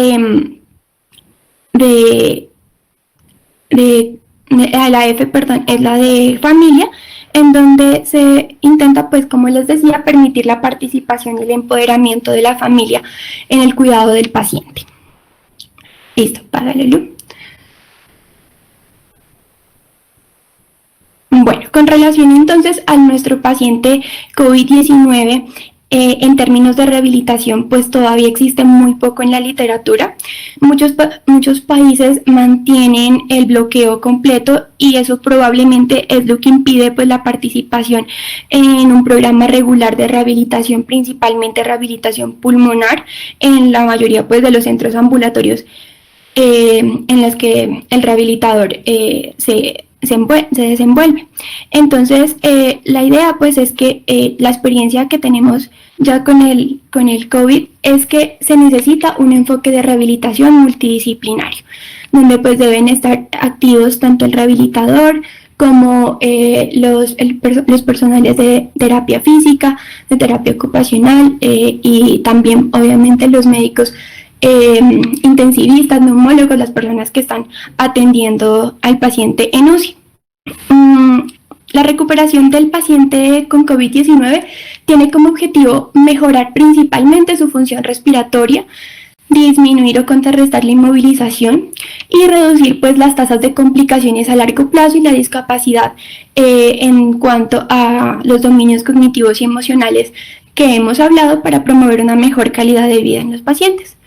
la F, perdón, es la de familia, en donde se intenta, pues como les decía, permitir la participación y el empoderamiento de la familia en el cuidado del paciente. Listo, pásale, Lu. Bueno, con relación entonces a nuestro paciente COVID-19, en términos de rehabilitación, pues todavía existe muy poco en la literatura. Muchos países mantienen el bloqueo completo y eso probablemente es lo que impide pues la participación en un programa regular de rehabilitación, principalmente rehabilitación pulmonar, en la mayoría pues de los centros ambulatorios en los que el rehabilitador se desenvuelve. Entonces, la idea pues es que la experiencia que tenemos ya con el COVID es que se necesita un enfoque de rehabilitación multidisciplinario, donde pues deben estar activos tanto el rehabilitador como los personales de terapia física, de terapia ocupacional y también obviamente los médicos intensivistas, neumólogos, las personas que están atendiendo al paciente en UCI. La recuperación del paciente con COVID-19 tiene como objetivo mejorar principalmente su función respiratoria, disminuir o contrarrestar la inmovilización y reducir pues las tasas de complicaciones a largo plazo y la discapacidad en cuanto a los dominios cognitivos y emocionales que hemos hablado para promover una mejor calidad de vida en los pacientes.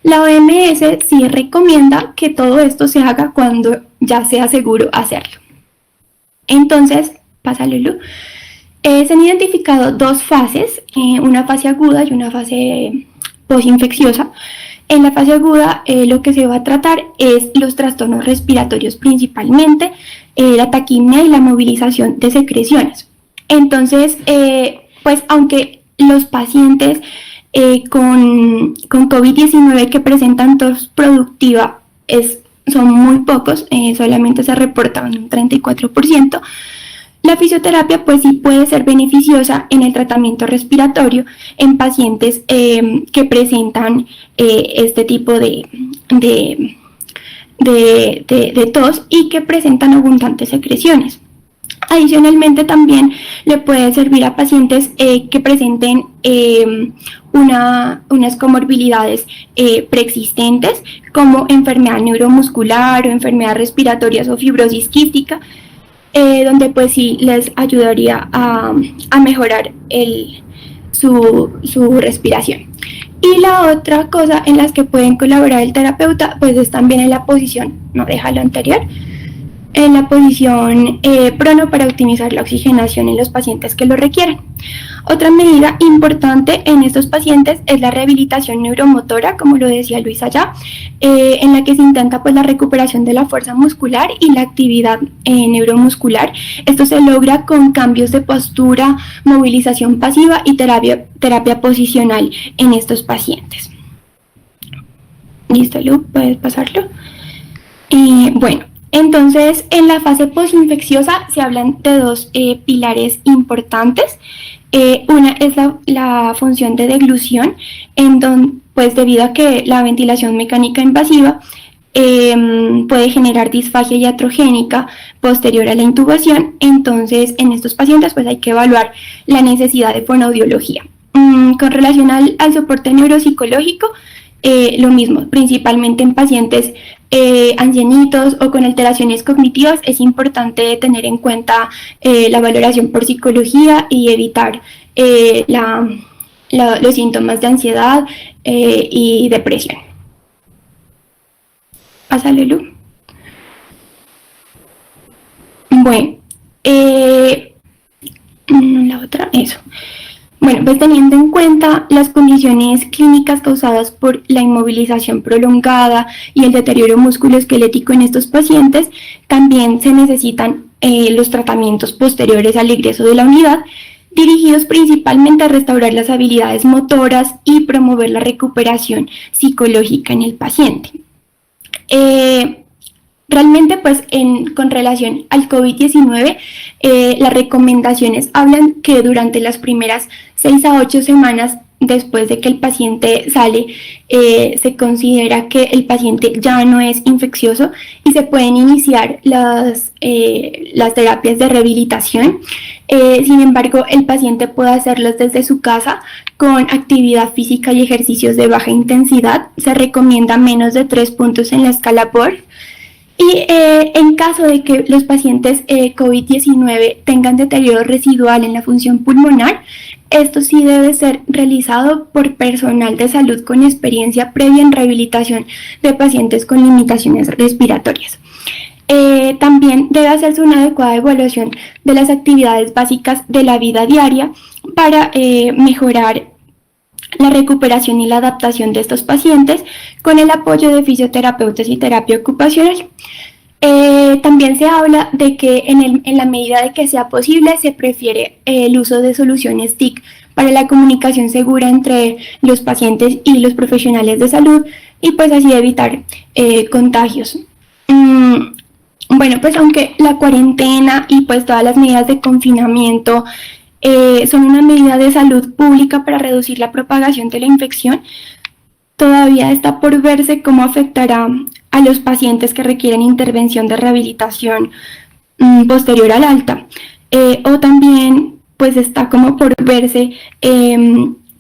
La OMS sí recomienda que todo esto se haga cuando ya sea seguro hacerlo. Entonces, pasa Lulu, se han identificado dos fases, una fase aguda y una fase posinfecciosa. En la fase aguda lo que se va a tratar es los trastornos respiratorios principalmente, la taquimia y la movilización de secreciones. Entonces, pues aunque los pacientes con COVID-19 que presentan tos productiva son muy pocos, solamente se reportan un 34%, la fisioterapia pues sí puede ser beneficiosa en el tratamiento respiratorio en pacientes que presentan este tipo de tos y que presentan abundantes secreciones. Adicionalmente también le puede servir a pacientes que presenten unas comorbilidades preexistentes como enfermedad neuromuscular o enfermedades respiratorias o fibrosis quística, donde pues sí les ayudaría a mejorar su respiración. Y la otra cosa en las que pueden colaborar el terapeuta pues es también en la posición, no deja lo anterior, en la posición prono para optimizar la oxigenación en los pacientes que lo requieren. Otra medida importante en estos pacientes es la rehabilitación neuromotora, como lo decía Luisa ya, en la que se intenta pues la recuperación de la fuerza muscular y la actividad neuromuscular. Esto se logra con cambios de postura, movilización pasiva y terapia posicional en estos pacientes. ¿Listo, Lu? ¿Puedes pasarlo? Bueno. Entonces, en la fase posinfecciosa se hablan de dos pilares importantes. Una es la función de deglución, en donde, pues debido a que la ventilación mecánica invasiva puede generar disfagia iatrogénica posterior a la intubación. Entonces, en estos pacientes pues hay que evaluar la necesidad de fonoaudiología. Con relación al soporte neuropsicológico, lo mismo, principalmente en pacientes ancianitos o con alteraciones cognitivas, es importante tener en cuenta la valoración por psicología y evitar los síntomas de ansiedad y depresión. Pásale, Lu. Bueno, la otra, eso. Bueno, pues teniendo en cuenta las condiciones clínicas causadas por la inmovilización prolongada y el deterioro musculoesquelético en estos pacientes, también se necesitan los tratamientos posteriores al ingreso de la unidad, dirigidos principalmente a restaurar las habilidades motoras y promover la recuperación psicológica en el paciente. Realmente, pues, con relación al COVID-19, las recomendaciones hablan que durante las primeras 6 a 8 semanas después de que el paciente sale, se considera que el paciente ya no es infeccioso y se pueden iniciar las terapias de rehabilitación. Sin embargo, el paciente puede hacerlas desde su casa con actividad física y ejercicios de baja intensidad. Se recomienda menos de 3 puntos en la escala POR. Y en caso de que los pacientes COVID-19 tengan deterioro residual en la función pulmonar, esto sí debe ser realizado por personal de salud con experiencia previa en rehabilitación de pacientes con limitaciones respiratorias. También debe hacerse una adecuada evaluación de las actividades básicas de la vida diaria para mejorar la recuperación y la adaptación de estos pacientes con el apoyo de fisioterapeutas y terapia ocupacional. También se habla de que en la medida de que sea posible se prefiere el uso de soluciones TIC para la comunicación segura entre los pacientes y los profesionales de salud y pues así evitar contagios. Bueno, pues aunque la cuarentena y pues todas las medidas de confinamiento son una medida de salud pública para reducir la propagación de la infección, todavía está por verse cómo afectará a los pacientes que requieren intervención de rehabilitación posterior al alta. O también pues está como por verse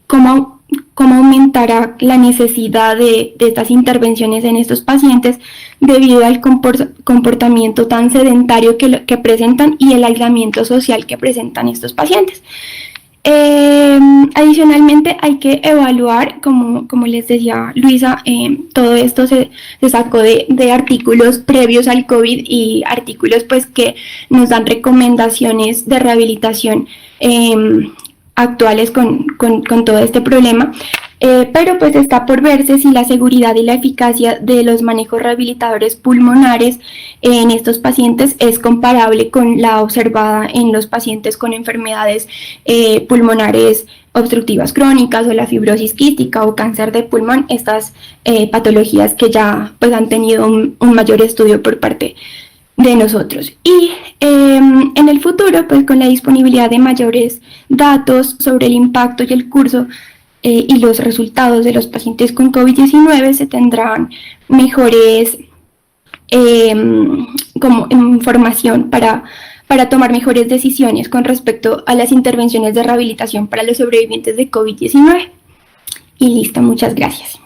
cómo, cómo aumentará la necesidad de estas intervenciones en estos pacientes debido al comportamiento tan sedentario que presentan y el aislamiento social que presentan estos pacientes. Adicionalmente hay que evaluar, como les decía Luisa, todo esto se sacó de artículos previos al COVID y artículos pues que nos dan recomendaciones de rehabilitación actuales con todo este problema. Pero pues está por verse si la seguridad y la eficacia de los manejos rehabilitadores pulmonares en estos pacientes es comparable con la observada en los pacientes con enfermedades pulmonares obstructivas crónicas o la fibrosis quística o cáncer de pulmón, estas patologías que ya pues han tenido un mayor estudio por parte de nosotros. Y en el futuro, pues con la disponibilidad de mayores datos sobre el impacto y el curso y los resultados de los pacientes con COVID-19, se tendrán mejores como información para tomar mejores decisiones con respecto a las intervenciones de rehabilitación para los sobrevivientes de COVID-19. Y listo, muchas gracias.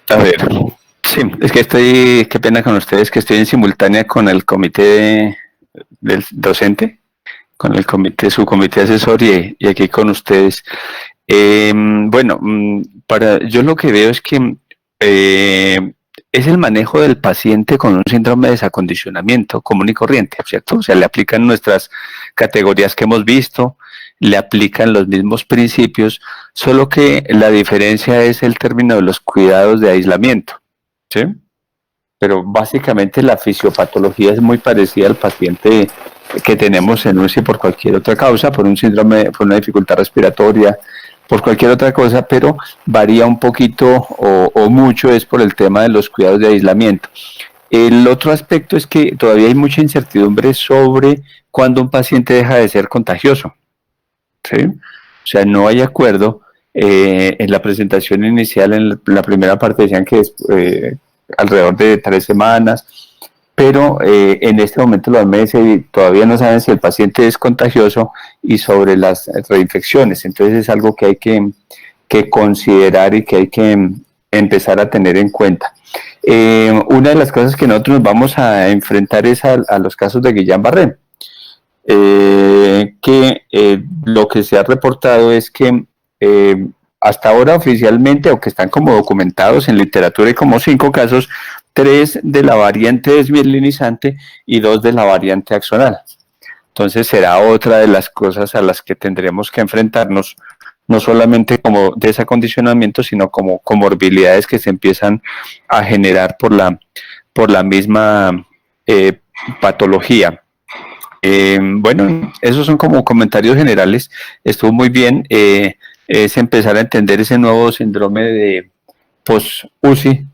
A ver, sí, es que qué pena con ustedes, que estoy en simultánea con el comité del docente, con el comité, su comité asesor y aquí con ustedes. Bueno, yo lo que veo es que es el manejo del paciente con un síndrome de desacondicionamiento común y corriente, ¿cierto? O sea, le aplican nuestras categorías que hemos visto, le aplican los mismos principios, solo que la diferencia es el término de los cuidados de aislamiento, ¿sí? Pero básicamente la fisiopatología es muy parecida al paciente que tenemos en UCI por cualquier otra causa, por un síndrome, por una dificultad respiratoria, por cualquier otra cosa, pero varía un poquito o mucho es por el tema de los cuidados de aislamiento. El otro aspecto es que todavía hay mucha incertidumbre sobre cuándo un paciente deja de ser contagioso, ¿sí? O sea, no hay acuerdo. En la presentación inicial, en la primera parte decían que es alrededor de 3 semanas, pero en este momento los OMS todavía no saben si el paciente es contagioso y sobre las reinfecciones. Entonces es algo que hay que considerar y que hay que empezar a tener en cuenta. Una de las cosas que nosotros nos vamos a enfrentar es a los casos de Guillain-Barré. Lo que se ha reportado es que hasta ahora oficialmente, o que están como documentados en literatura, hay como 5 casos, 3 de la variante desmielinizante y 2 de la variante axonal. Entonces será otra de las cosas a las que tendremos que enfrentarnos, no solamente como desacondicionamiento, sino como comorbilidades que se empiezan a generar por la misma patología. Bueno, esos son como comentarios generales. Estuvo muy bien. Es empezar a entender ese nuevo síndrome de post-UCI,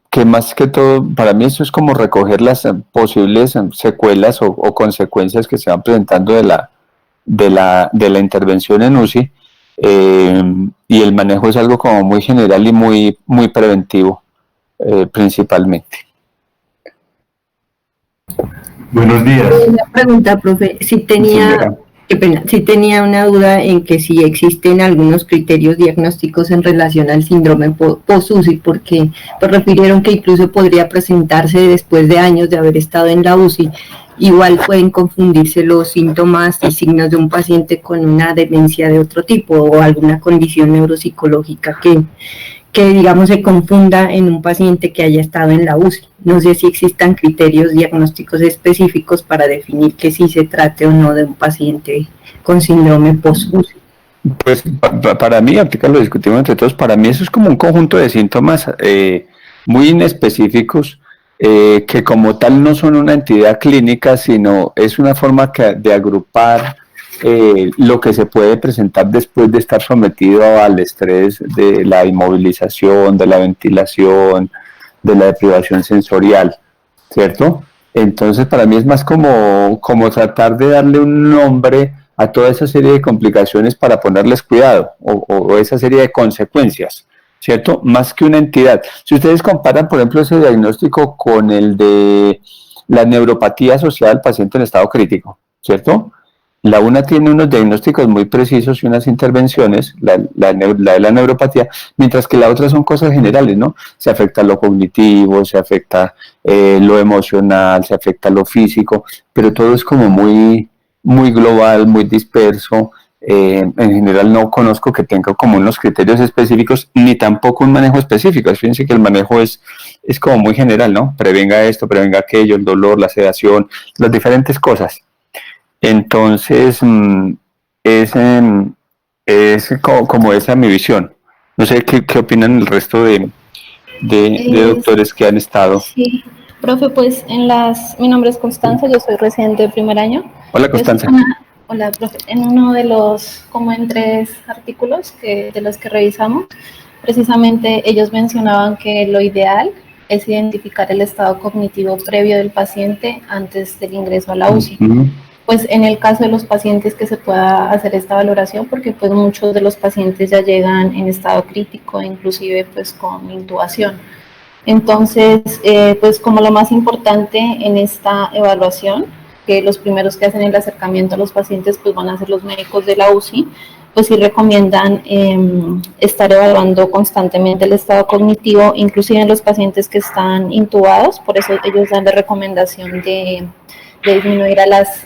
que más que todo, para mí eso es como recoger las posibles secuelas o consecuencias que se van presentando de la intervención en UCI, y el manejo es algo como muy general y muy preventivo, principalmente. Buenos días. Una pregunta, profe. Si tenía, Qué pena. Sí tenía una duda en que si existen algunos criterios diagnósticos en relación al síndrome post-UCI, porque pues, refirieron que incluso podría presentarse después de años de haber estado en la UCI. Igual pueden confundirse los síntomas y signos de un paciente con una demencia de otro tipo o alguna condición neuropsicológica que digamos se confunda en un paciente que haya estado en la UCI. No sé si existan criterios diagnósticos específicos para definir que sí se trate o no de un paciente con síndrome post-UCI. Pues para mí, ahorita lo discutimos entre todos, para mí eso es como un conjunto de síntomas muy inespecíficos que como tal no son una entidad clínica, sino es una forma de agrupar lo que se puede presentar después de estar sometido al estrés de la inmovilización, de la ventilación, de la deprivación sensorial, ¿cierto? Entonces para mí es más como tratar de darle un nombre a toda esa serie de complicaciones para ponerles cuidado o esa serie de consecuencias, ¿cierto? Más que una entidad. Si ustedes comparan, por ejemplo, ese diagnóstico con el de la neuropatía asociada al paciente en estado crítico, ¿cierto? La una tiene unos diagnósticos muy precisos y unas intervenciones, la de la neuropatía, mientras que la otra son cosas generales, ¿no? Se afecta lo cognitivo, se afecta lo emocional, se afecta lo físico, pero todo es como muy global, muy disperso. En general no conozco que tenga como unos criterios específicos, ni tampoco un manejo específico. Fíjense que el manejo es como muy general, ¿no? Prevenga esto, prevenga aquello, el dolor, la sedación, las diferentes cosas. Entonces, es como esa mi visión. No sé qué opinan el resto de doctores que han estado. Sí, profe, pues mi nombre es Constanza, yo soy residente de primer año. Hola, Constanza. Hola, profe. En uno de los, como en 3 artículos de los que revisamos, precisamente ellos mencionaban que lo ideal es identificar el estado cognitivo previo del paciente antes del ingreso a la UCI. Pues en el caso de los pacientes que se pueda hacer esta valoración, porque pues muchos de los pacientes ya llegan en estado crítico, inclusive pues con intubación. Entonces, pues como lo más importante en esta evaluación, que los primeros que hacen el acercamiento a los pacientes pues van a ser los médicos de la UCI, pues sí recomiendan estar evaluando constantemente el estado cognitivo, inclusive en los pacientes que están intubados, por eso ellos dan la recomendación de disminuir a las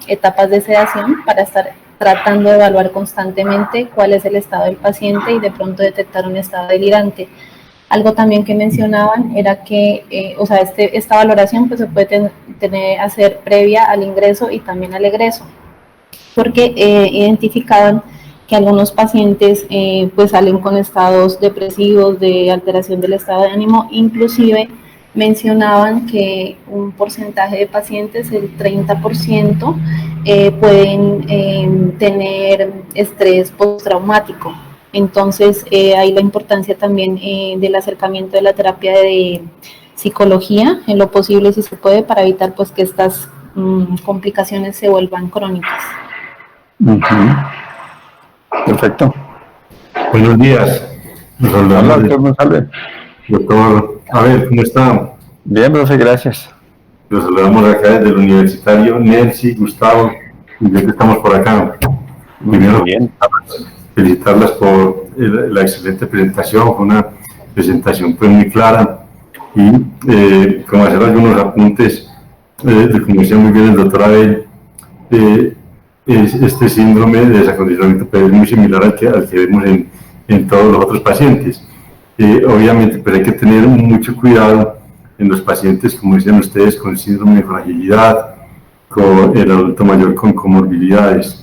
etapas de sedación para estar tratando de evaluar constantemente cuál es el estado del paciente y de pronto detectar un estado delirante. Algo también que mencionaban era que, esta valoración pues se puede hacer previa al ingreso y también al egreso, porque identificaban que algunos pacientes pues salen con estados depresivos, de alteración del estado de ánimo, inclusive mencionaban que un porcentaje de pacientes, el 30%, pueden tener estrés postraumático. Entonces, hay la importancia también del acercamiento de la terapia de psicología, en lo posible si se puede, para evitar pues que estas complicaciones se vuelvan crónicas. Perfecto. Buenos días. Hola, doctor González. Doctor, a ver, ¿cómo está? Bien, profe, gracias. Los saludamos acá desde el universitario, Nelcy, Gustavo, y ya que estamos por acá. Primero, bien. Felicitarlas por la excelente presentación, fue una presentación pues muy clara, y como hacer algunos apuntes, como decía muy bien el doctor Abel, este síndrome de desacondicionamiento es muy similar al que vemos en todos los otros pacientes. Obviamente, pero hay que tener mucho cuidado en los pacientes, como decían ustedes, con síndrome de fragilidad, con el adulto mayor con comorbilidades,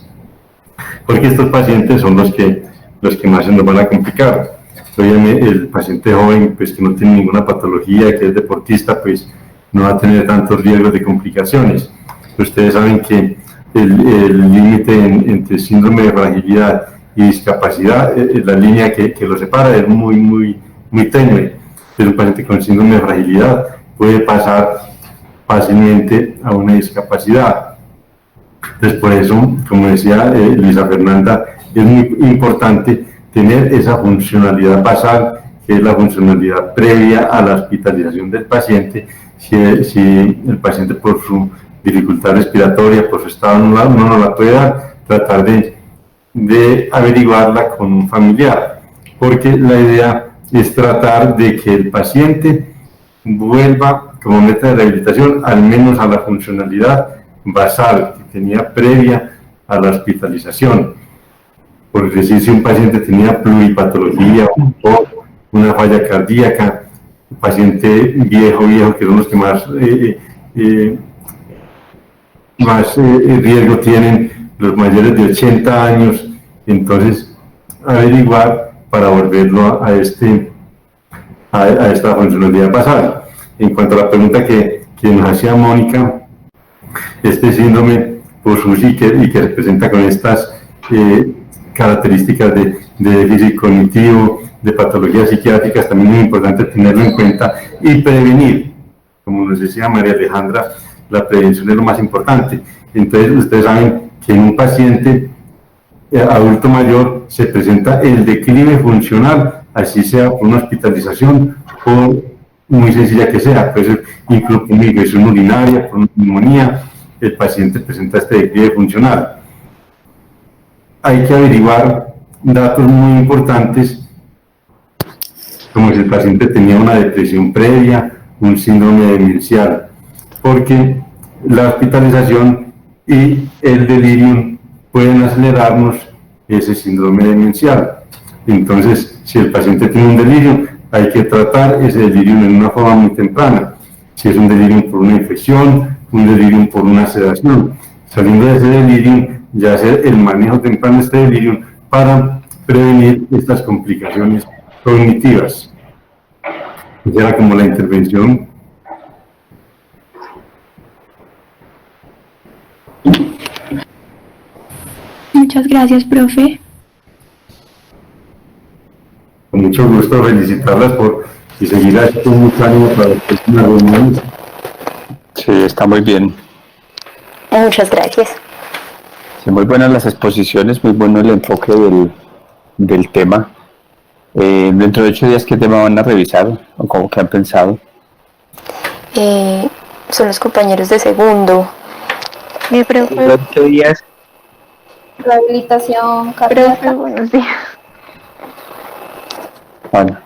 porque estos pacientes son los que más se nos van a complicar. Obviamente, el paciente joven, pues que no tiene ninguna patología, que es deportista, pues no va a tener tantos riesgos de complicaciones. Ustedes saben que el límite entre síndrome de fragilidad y discapacidad, la línea que lo separa es muy tenue. Pero un paciente con síndrome de fragilidad puede pasar fácilmente a una discapacidad. Entonces, por eso, como decía Luisa Fernanda, es muy importante tener esa funcionalidad basal, que es la funcionalidad previa a la hospitalización del paciente, si el paciente por su dificultad respiratoria por su estado no la puede dar, tratar de averiguarla con un familiar, porque la idea es tratar de que el paciente vuelva como meta de rehabilitación al menos a la funcionalidad basal que tenía previa a la hospitalización. Por decir, si un paciente tenía pluripatología o una falla cardíaca, un paciente viejo, que son los que más riesgo tienen, los mayores de 80 años, entonces averiguar para volverlo a esta funcionalidad basal. En cuanto a la pregunta que nos hacía Mónica, este síndrome por y que se presenta con estas características de déficit cognitivo, de patologías psiquiátricas, también es importante tenerlo en cuenta y prevenir. Como nos decía María Alejandra, la prevención es lo más importante. Entonces, ustedes saben que en un paciente adulto mayor se presenta el declive funcional, así sea por una hospitalización o muy sencilla que sea, puede ser incluso por una infección urinaria, por una neumonía, el paciente presenta este declive funcional. Hay que averiguar datos muy importantes, como si el paciente tenía una depresión previa, un síndrome demencial, porque la hospitalización y el delirium pueden acelerarnos ese síndrome demencial. Entonces, si el paciente tiene un delirium, hay que tratar ese delirium en una forma muy temprana. Si es un delirium por una infección, un delirium por una sedación, saliendo de ese delirium, ya hacer el manejo temprano de este delirium para prevenir estas complicaciones cognitivas. Esa era como la intervención. Muchas gracias, profe. Con mucho gusto felicitarlas y seguir así con mucho ánimo para la próxima reunión. Sí, está muy bien. Muchas gracias. Sí, muy buenas las exposiciones, muy bueno el enfoque del tema. Dentro de 8 días, ¿qué tema van a revisar o cómo que han pensado? Son los compañeros de segundo. Profe, 8 días. Rehabilitación profe, cardíaca. buenos días. Bueno,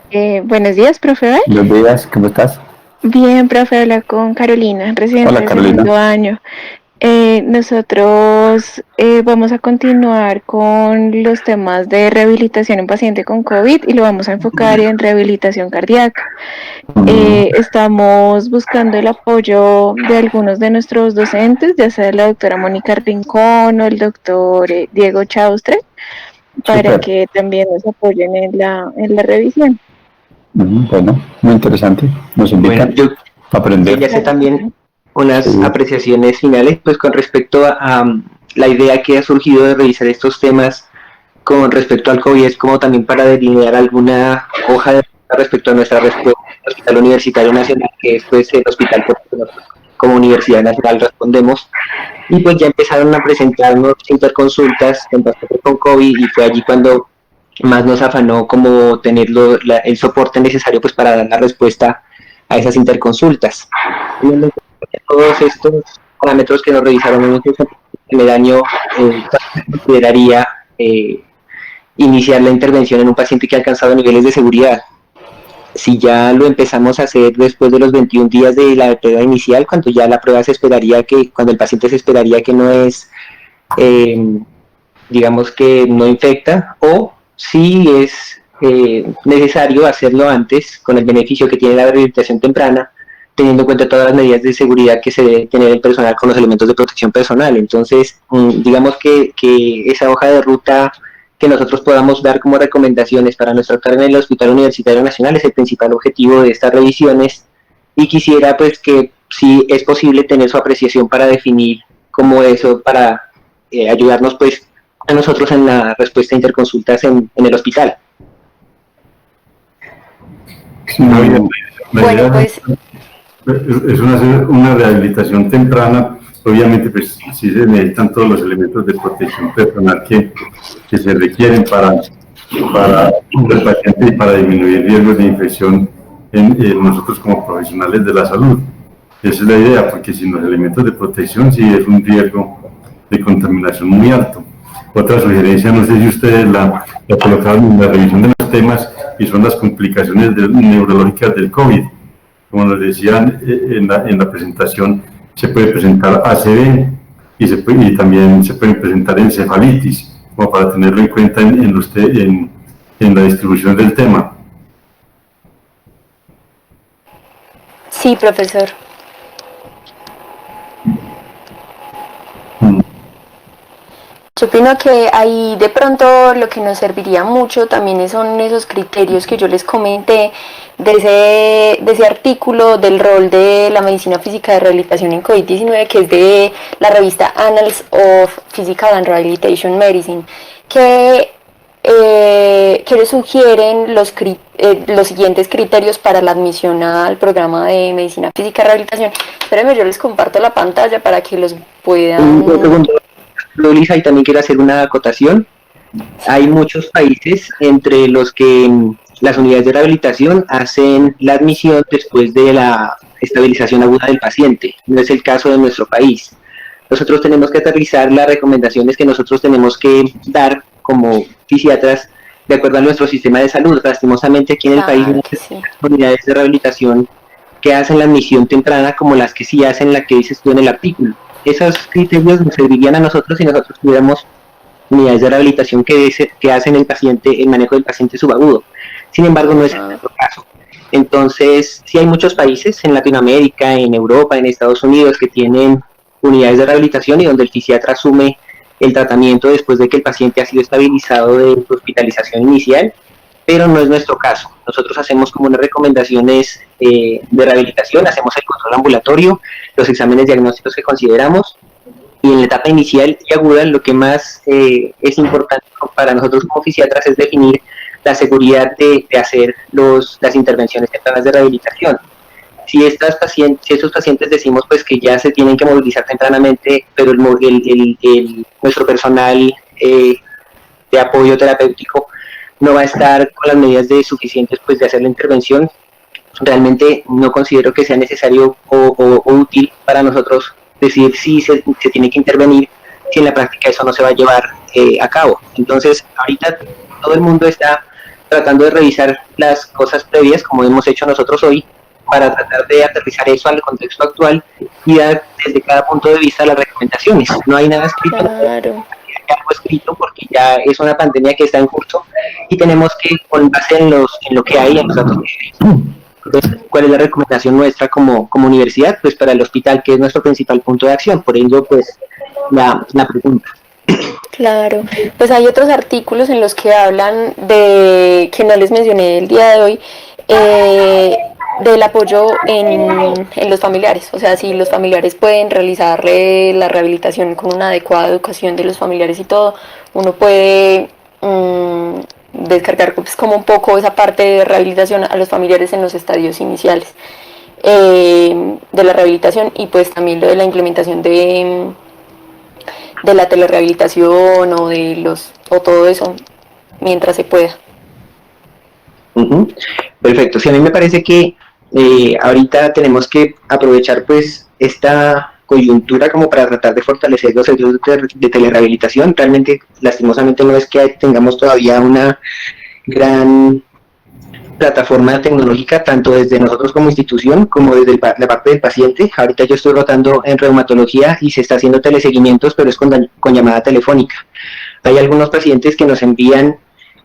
Buenos días, profe. buenos días, ¿cómo estás? Bien, profe, habla con Carolina, residente Hola, del Carolina. segundo año. Nosotros vamos a continuar con los temas de rehabilitación en paciente con COVID y lo vamos a enfocar en rehabilitación cardíaca. Estamos buscando el apoyo de algunos de nuestros docentes, ya sea la doctora Mónica Rincón o el doctor Diego Chaustre, para Súper. que también nos apoyen en la revisión. Bueno, muy interesante. Nos invitan Bueno, yo a aprender. quería hacer también unas Sí. apreciaciones finales, pues con respecto a la idea que ha surgido de revisar estos temas con respecto al COVID, es como también para delinear alguna hoja de ruta respecto a nuestra respuesta al Hospital Universitario Nacional, que es pues el hospital por el que nosotros como Universidad Nacional respondemos, y pues ya empezaron a presentarnos interconsultas en pacientes con COVID y fue allí cuando más nos afanó como tener el soporte necesario pues para dar la respuesta a esas interconsultas. Todos estos parámetros que nos revisaron en este primer año, consideraría iniciar la intervención en un paciente que ha alcanzado niveles de seguridad. Si ya lo empezamos a hacer después de los 21 días de la prueba inicial, cuando ya la prueba cuando el paciente se esperaría que no es, digamos que no infecta, o si es necesario hacerlo antes, con el beneficio que tiene la rehabilitación temprana, teniendo en cuenta todas las medidas de seguridad que se debe tener el personal con los elementos de protección personal. Entonces, digamos que esa hoja de ruta que nosotros podamos dar como recomendaciones para nuestra carrera en el Hospital Universitario Nacional es el principal objetivo de estas revisiones, y quisiera pues que si es posible tener su apreciación para definir cómo eso, para ayudarnos pues a nosotros en la respuesta a interconsultas en el hospital. Bueno, pues Es una rehabilitación temprana. Obviamente, pues sí se necesitan todos los elementos de protección personal que se requieren para el paciente y para disminuir riesgos de infección en nosotros como profesionales de la salud. Esa es la idea, porque sin los elementos de protección sí es un riesgo de contaminación muy alto. Otra sugerencia, no sé si ustedes la colocaron en la revisión de los temas, y son las complicaciones neurológicas del COVID. Como nos decían en la presentación, se puede presentar ACV y también se pueden presentar encefalitis, como para tenerlo en cuenta en la distribución del tema. Sí, profesor. Yo opino que ahí de pronto lo que nos serviría mucho también son esos criterios que yo les comenté de ese artículo del rol de la medicina física de rehabilitación en COVID-19, que es de la revista Annals of Physical and Rehabilitation Medicine, que les sugieren los siguientes criterios para la admisión al programa de medicina física de rehabilitación. Espérenme, yo les comparto la pantalla para que los puedan... Lisa, y también quiero hacer una acotación. Hay muchos países entre los que las unidades de rehabilitación hacen la admisión después de la estabilización aguda del paciente. No es el caso de nuestro país. Nosotros tenemos que aterrizar las recomendaciones que nosotros tenemos que dar como fisiatras de acuerdo a nuestro sistema de salud. Lastimosamente aquí en el país no hay unidades de rehabilitación que hacen la admisión temprana como las que sí hacen la que dices tú en el artículo. Esos criterios nos servirían a nosotros si nosotros tuviéramos unidades de rehabilitación que hacen el manejo del paciente subagudo. Sin embargo, no es nuestro caso. Entonces, sí hay muchos países en Latinoamérica, en Europa, en Estados Unidos que tienen unidades de rehabilitación y donde el fisiatra asume el tratamiento después de que el paciente ha sido estabilizado de su hospitalización inicial, pero no es nuestro caso. Nosotros hacemos como unas recomendaciones de rehabilitación, hacemos el control ambulatorio, los exámenes diagnósticos que consideramos, y en la etapa inicial y aguda lo que más es importante para nosotros como fisiatras es definir la seguridad de hacer las intervenciones tempranas de rehabilitación. Si estos pacientes decimos pues que ya se tienen que movilizar tempranamente, pero nuestro personal de apoyo terapéutico no va a estar con las medidas suficientes pues de hacer la intervención, realmente no considero que sea necesario o útil para nosotros decir si se tiene que intervenir, si en la práctica eso no se va a llevar a cabo. Entonces, ahorita todo el mundo está tratando de revisar las cosas previas, como hemos hecho nosotros hoy, para tratar de aterrizar eso al contexto actual y dar desde cada punto de vista las recomendaciones. No hay nada escrito, algo escrito porque ya es una pandemia que está en curso y tenemos que, con base en lo que hay, en los datos que hay. Entonces, ¿cuál es la recomendación nuestra como universidad? Pues para el hospital, que es nuestro principal punto de acción. Por ello, pues, la pregunta. Claro, pues hay otros artículos en los que hablan de, que no les mencioné el día de hoy, del apoyo en los familiares. O sea, si los familiares pueden realizarle la rehabilitación con una adecuada educación de los familiares y todo, uno puede descargar pues, como un poco esa parte de rehabilitación a los familiares en los estadios iniciales de la rehabilitación, y pues también lo de la implementación de la telerehabilitación o todo eso mientras se pueda. Perfecto. Sí, a mí me parece que ahorita tenemos que aprovechar pues esta coyuntura como para tratar de fortalecer los servicios de telerehabilitación. Realmente, lastimosamente, no es que tengamos todavía una gran plataforma tecnológica, tanto desde nosotros como institución, como desde la parte del paciente. Ahorita yo estoy rotando en reumatología y se está haciendo teleseguimientos, pero es con llamada telefónica. Hay algunos pacientes que nos envían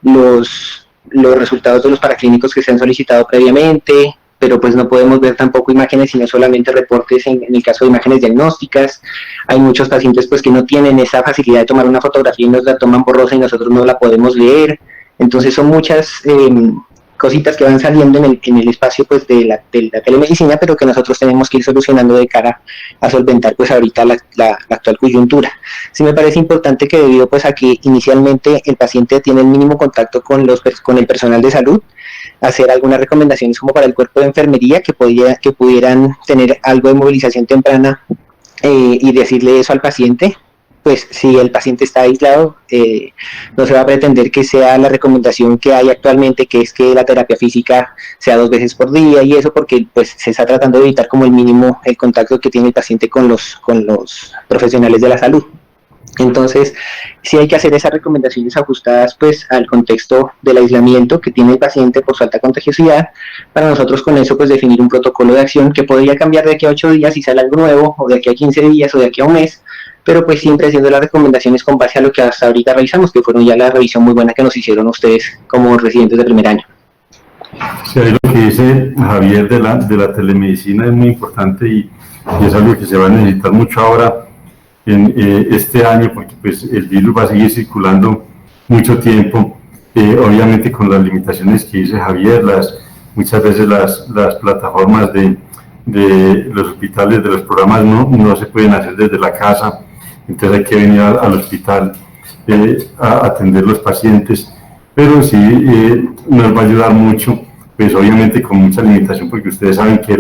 los resultados de los paraclínicos que se han solicitado previamente, pero pues no podemos ver tampoco imágenes, sino solamente reportes en el caso de imágenes diagnósticas. Hay muchos pacientes pues que no tienen esa facilidad de tomar una fotografía y nos la toman borrosa y nosotros no la podemos leer. Entonces son muchas cositas que van saliendo en el espacio pues de la telemedicina, pero que nosotros tenemos que ir solucionando de cara a solventar pues ahorita la actual coyuntura. Sí me parece importante que, debido pues a que inicialmente el paciente tiene el mínimo contacto con el personal de salud, hacer algunas recomendaciones como para el cuerpo de enfermería que pudieran tener algo de movilización temprana y decirle eso al paciente pues si el paciente está aislado, no se va a pretender que sea la recomendación que hay actualmente, que es que la terapia física sea 2 veces por día y eso, porque pues se está tratando de evitar como el mínimo el contacto que tiene el paciente con los profesionales de la salud. Entonces, sí hay que hacer esas recomendaciones ajustadas pues al contexto del aislamiento que tiene el paciente por su alta contagiosidad, para nosotros con eso pues definir un protocolo de acción que podría cambiar de aquí a 8 días si sale algo nuevo, o de aquí a 15 días, o de aquí a un mes, pero pues siempre haciendo las recomendaciones con base a lo que hasta ahorita revisamos, que fueron ya la revisión muy buena que nos hicieron ustedes como residentes de primer año. Sí, ahí lo que dice Javier de la telemedicina es muy importante y es algo que se va a necesitar mucho ahora en este año, porque pues el virus va a seguir circulando mucho tiempo, obviamente con las limitaciones que dice Javier, muchas veces las plataformas de los hospitales, de los programas no se pueden hacer desde la casa, entonces hay que venir al hospital a atender los pacientes, pero sí nos va a ayudar mucho, pues obviamente con mucha limitación, porque ustedes saben que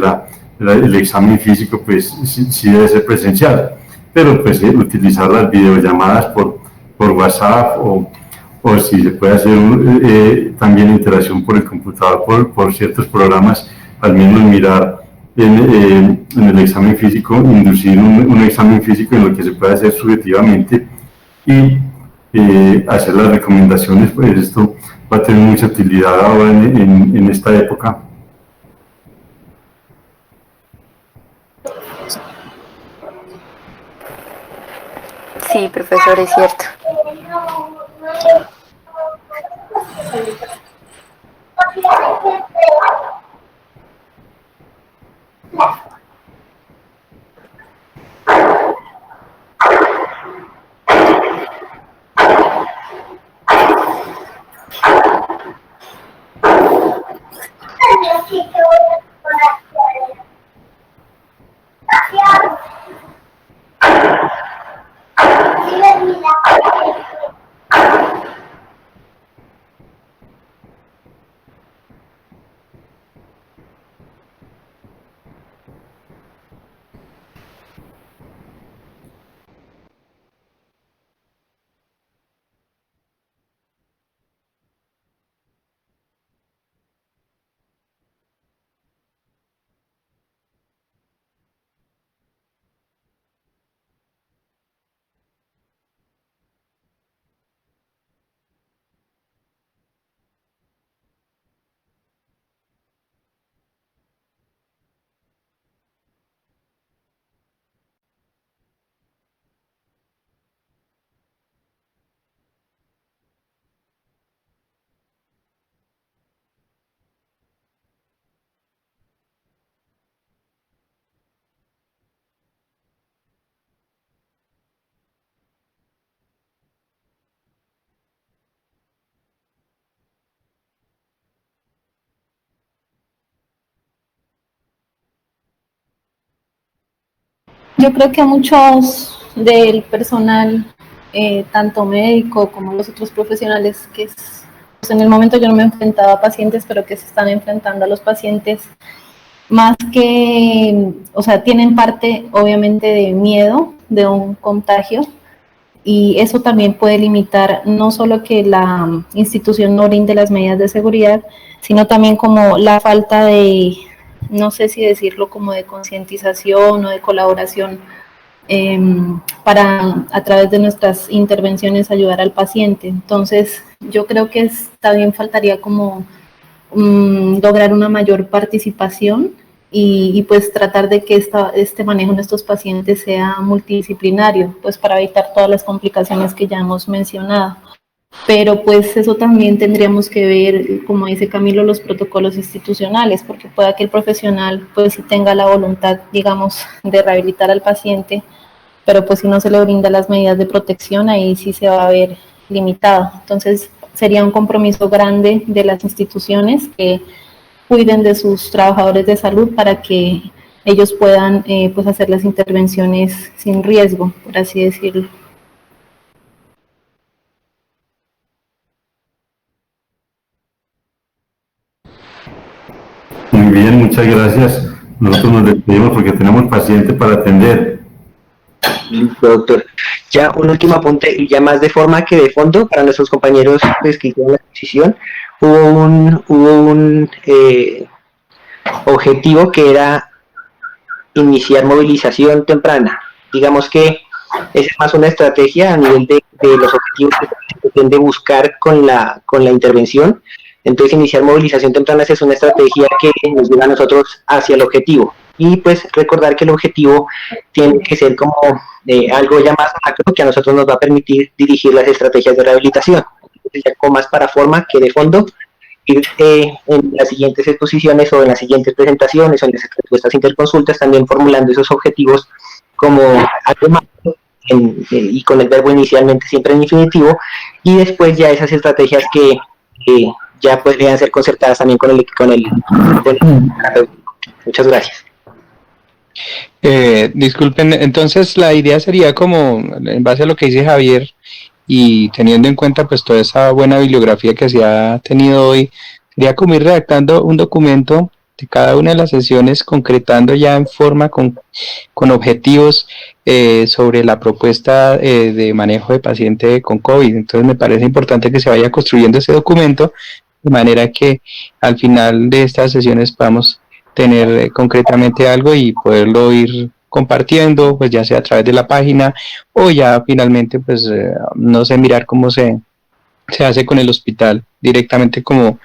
el examen físico pues sí debe ser presencial, pero pues utilizar las videollamadas por WhatsApp o si se puede hacer también interacción por el computador, por ciertos programas, al menos mirar en el examen físico, inducir un examen físico en lo que se puede hacer subjetivamente y hacer las recomendaciones, pues esto va a tener mucha utilidad ahora en esta época. Sí, profesor, es cierto. Yo creo que a muchos del personal, tanto médico como los otros profesionales, pues en el momento yo no me enfrentaba a pacientes, pero que se están enfrentando a los pacientes, más que, o sea, tienen parte obviamente de miedo de un contagio, y eso también puede limitar no solo que la institución no brinde las medidas de seguridad, sino también como la falta de, no sé si decirlo, como de concientización o de colaboración para a través de nuestras intervenciones ayudar al paciente. Entonces yo creo que también faltaría como lograr una mayor participación y pues tratar de que este manejo en estos pacientes sea multidisciplinario, pues para evitar todas las complicaciones que ya hemos mencionado. Pero pues eso también tendríamos que ver, como dice Camilo, los protocolos institucionales, porque pueda que el profesional pues sí tenga la voluntad, digamos, de rehabilitar al paciente, pero pues si no se le brinda las medidas de protección, ahí sí se va a ver limitado. Entonces sería un compromiso grande de las instituciones que cuiden de sus trabajadores de salud para que ellos puedan pues hacer las intervenciones sin riesgo, por así decirlo. Muy bien, muchas gracias. Nosotros nos despedimos porque tenemos paciente para atender. Listo, doctor. Ya un último apunte, y ya más de forma que de fondo, para nuestros compañeros pues, que hicieron la exposición, hubo un objetivo que era iniciar movilización temprana. Digamos que esa es más una estrategia a nivel de los objetivos que se pretende buscar con la intervención. Entonces, iniciar movilización temprana es una estrategia que nos lleva a nosotros hacia el objetivo. Y pues recordar que el objetivo tiene que ser como algo ya más macro que a nosotros nos va a permitir dirigir las estrategias de rehabilitación. Entonces, ya como más para forma que de fondo, ir en las siguientes exposiciones o en las siguientes presentaciones o en las respuestas interconsultas también formulando esos objetivos como algo macro y con el verbo inicialmente siempre en infinitivo, y después ya esas estrategias que ya podrían ser concertadas también con el terapéutico. Muchas gracias. Disculpen, entonces la idea sería como, en base a lo que dice Javier y teniendo en cuenta pues toda esa buena bibliografía que se ha tenido hoy, sería como ir redactando un documento de cada una de las sesiones, concretando ya en forma con objetivos sobre la propuesta de manejo de paciente con COVID. Entonces me parece importante que se vaya construyendo ese documento de manera que al final de estas sesiones podamos tener concretamente algo y poderlo ir compartiendo, pues ya sea a través de la página o ya finalmente pues no sé, mirar cómo se hace con el hospital directamente como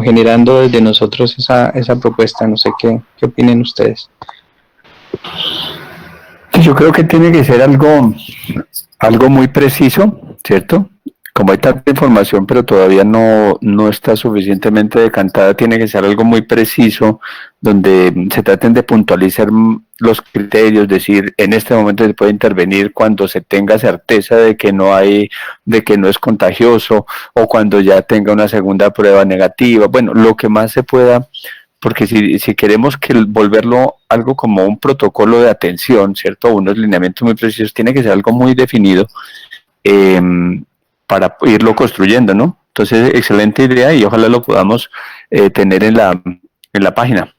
generando desde nosotros esa propuesta. No sé qué opinen ustedes. Yo creo que tiene que ser algo muy preciso, ¿cierto? Como hay tanta información, pero todavía no está suficientemente decantada, tiene que ser algo muy preciso, donde se traten de puntualizar los criterios, decir, en este momento se puede intervenir cuando se tenga certeza de que no es contagioso, o cuando ya tenga una segunda prueba negativa, bueno, lo que más se pueda, porque si queremos volverlo algo como un protocolo de atención, ¿cierto? Unos lineamientos muy precisos, tiene que ser algo muy definido, para irlo construyendo, ¿no? Entonces, excelente idea y ojalá lo podamos tener en la página.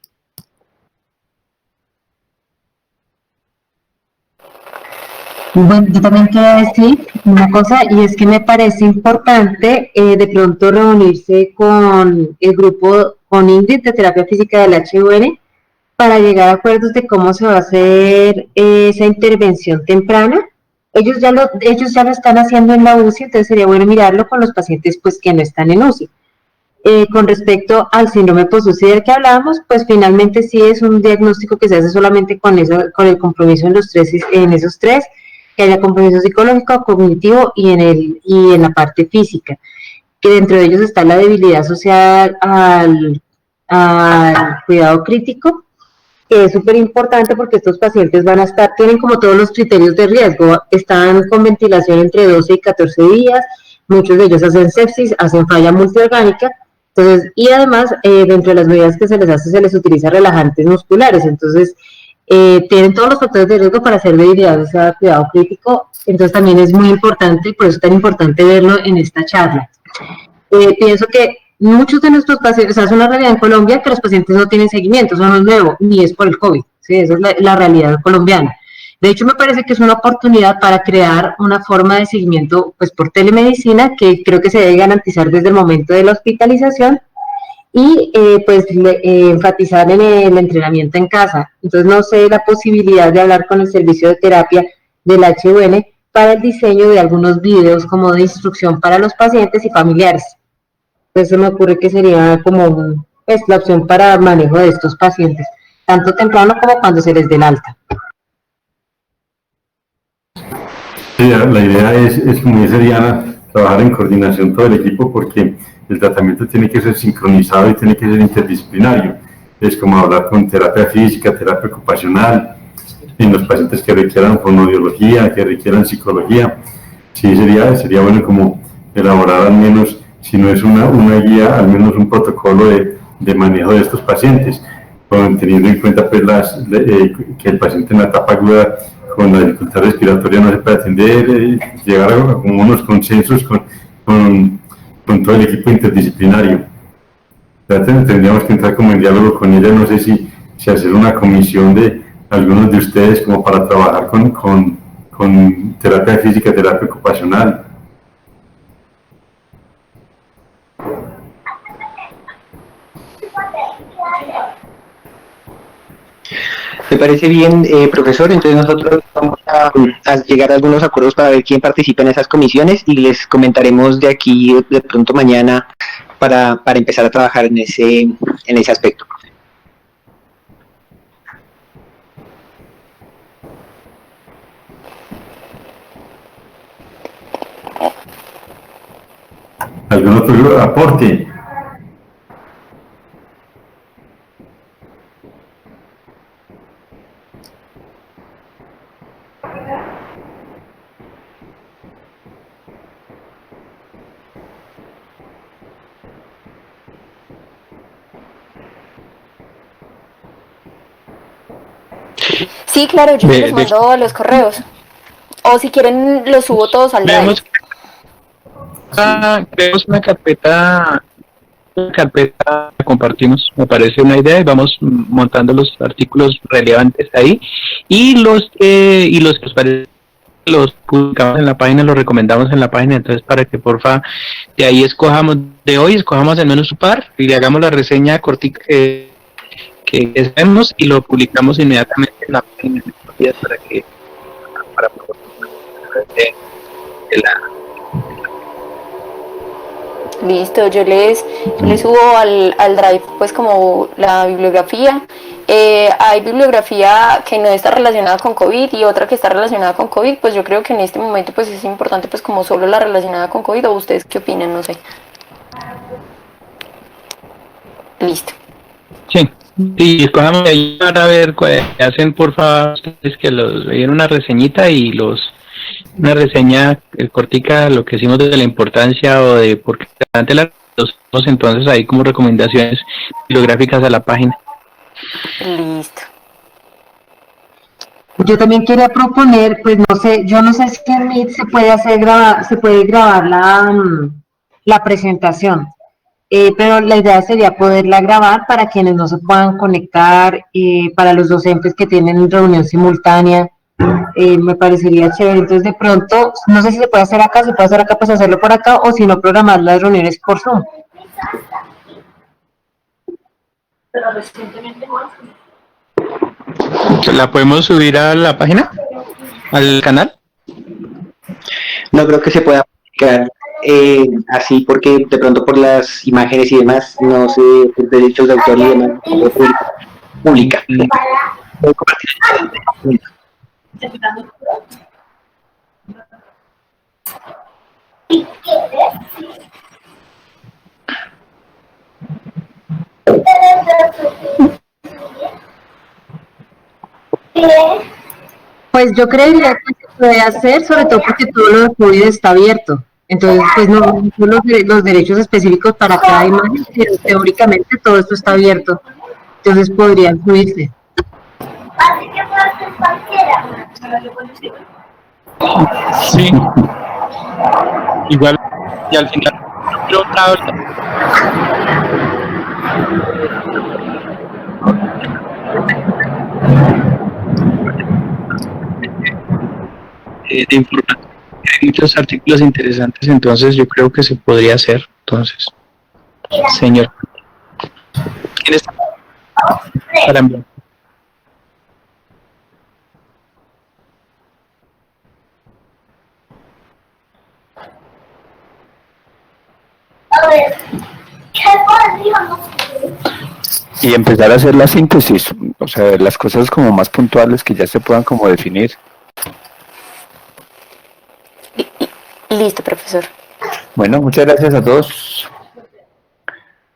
Bueno, yo también quiero decir una cosa, y es que me parece importante de pronto reunirse con el grupo, con Ingrid de terapia física del HUN, para llegar a acuerdos de cómo se va a hacer esa intervención temprana. Ellos ya lo están haciendo en la UCI, entonces sería bueno mirarlo con los pacientes pues que no están en UCI. Con respecto al síndrome post-UCI del que hablábamos, pues finalmente sí es un diagnóstico que se hace solamente con el compromiso en esos tres, que haya compromiso psicológico, cognitivo y en la parte física, que dentro de ellos está la debilidad social al cuidado crítico, que es súper importante porque estos pacientes tienen como todos los criterios de riesgo, están con ventilación entre 12 y 14 días, muchos de ellos hacen sepsis, hacen falla multiorgánica, entonces, y además dentro de las medidas que se les utiliza relajantes musculares, entonces tienen todos los factores de riesgo para hacer debilidad, o sea, cuidado crítico, entonces también es muy importante, por eso es tan importante verlo en esta charla. Pienso que muchos de nuestros pacientes, o sea, es una realidad en Colombia que los pacientes no tienen seguimiento, eso no es nuevo, ni es por el COVID, ¿sí? Esa es la realidad colombiana. De hecho, me parece que es una oportunidad para crear una forma de seguimiento pues, por telemedicina que creo que se debe garantizar desde el momento de la hospitalización y enfatizar en el entrenamiento en casa. Entonces, no sé la posibilidad de hablar con el servicio de terapia del HUN para el diseño de algunos videos como de instrucción para los pacientes y familiares. Entonces me ocurre que sería como la opción para manejo de estos pacientes, tanto temprano como cuando se les dé el alta. Sí, la idea es como dice Diana, trabajar en coordinación todo el equipo porque el tratamiento tiene que ser sincronizado y tiene que ser interdisciplinario. Es como hablar con terapia física, terapia ocupacional, en los pacientes que requieran fonoaudiología, que requieran psicología. Sí, sería bueno como elaborar al menos, si no es una guía, al menos un protocolo de manejo de estos pacientes, teniendo en cuenta pues, que el paciente en la etapa aguda con la dificultad respiratoria no se puede atender, llegar a como unos consensos con todo el equipo interdisciplinario. Tendríamos que entrar como en diálogo con ella, no sé si hacer una comisión de algunos de ustedes como para trabajar con con terapia física, terapia ocupacional. Me parece bien, profesor. Entonces nosotros vamos a llegar a algunos acuerdos para ver quién participa en esas comisiones y les comentaremos de aquí de pronto mañana para empezar a trabajar en ese aspecto. ¿Algún otro aporte? Sí, claro, yo les mando a los correos. O si quieren, los subo todos al Drive. Creemos una carpeta compartimos, me parece una idea, y vamos montando los artículos relevantes ahí, y los que os parece los publicamos en la página, los recomendamos en la página. Entonces, para que porfa de ahí escojamos al menos un par y le hagamos la reseña cortica que hacemos y lo publicamos inmediatamente en la página para Listo, yo les subo al Drive pues como la bibliografía. Hay bibliografía que no está relacionada con COVID y otra que está relacionada con COVID. Pues yo creo que en este momento pues es importante pues como solo la relacionada con COVID. ¿O ustedes qué opinan? No sé. Listo. Sí, y escojamos de ahí para ver cuál hacen, por favor, ustedes que los leyeron una reseñita y una reseña cortica, lo que hicimos de la importancia o de por qué adelante los entonces ahí como recomendaciones bibliográficas a la página. Listo. Yo también quería proponer, pues no sé, yo no sé si en Meet se puede grabar la presentación, pero la idea sería poderla grabar para quienes no se puedan conectar, para los docentes que tienen reunión simultánea. Me parecería chévere. Entonces de pronto, no sé si se puede hacer acá, pues hacerlo por acá, o si no, programar las reuniones por Zoom. Pero recientemente ¿La podemos subir a la página? ¿Al canal? No creo que se pueda publicar así, porque de pronto por las imágenes y demás, no sé, por derechos de autor y demás, no se publica. Pues yo creería que se puede hacer, sobre todo porque todo lo de COVID está abierto. Entonces, pues no los derechos específicos para cada imagen, pero teóricamente todo esto está abierto. Entonces podrían subirse. Así que puede ser cualquiera. Sí. Igual, y al final, de información. Hay muchos artículos interesantes, entonces yo creo que se podría hacer. Entonces, señor, ¿quién está para enviar? A ver, ¿qué podríamos? Y empezar a hacer la síntesis, o sea, las cosas como más puntuales que ya se puedan como definir. Listo, profesor. Bueno, muchas gracias a todos.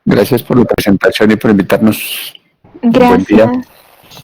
Gracias por la presentación y por invitarnos. Gracias. Buen día.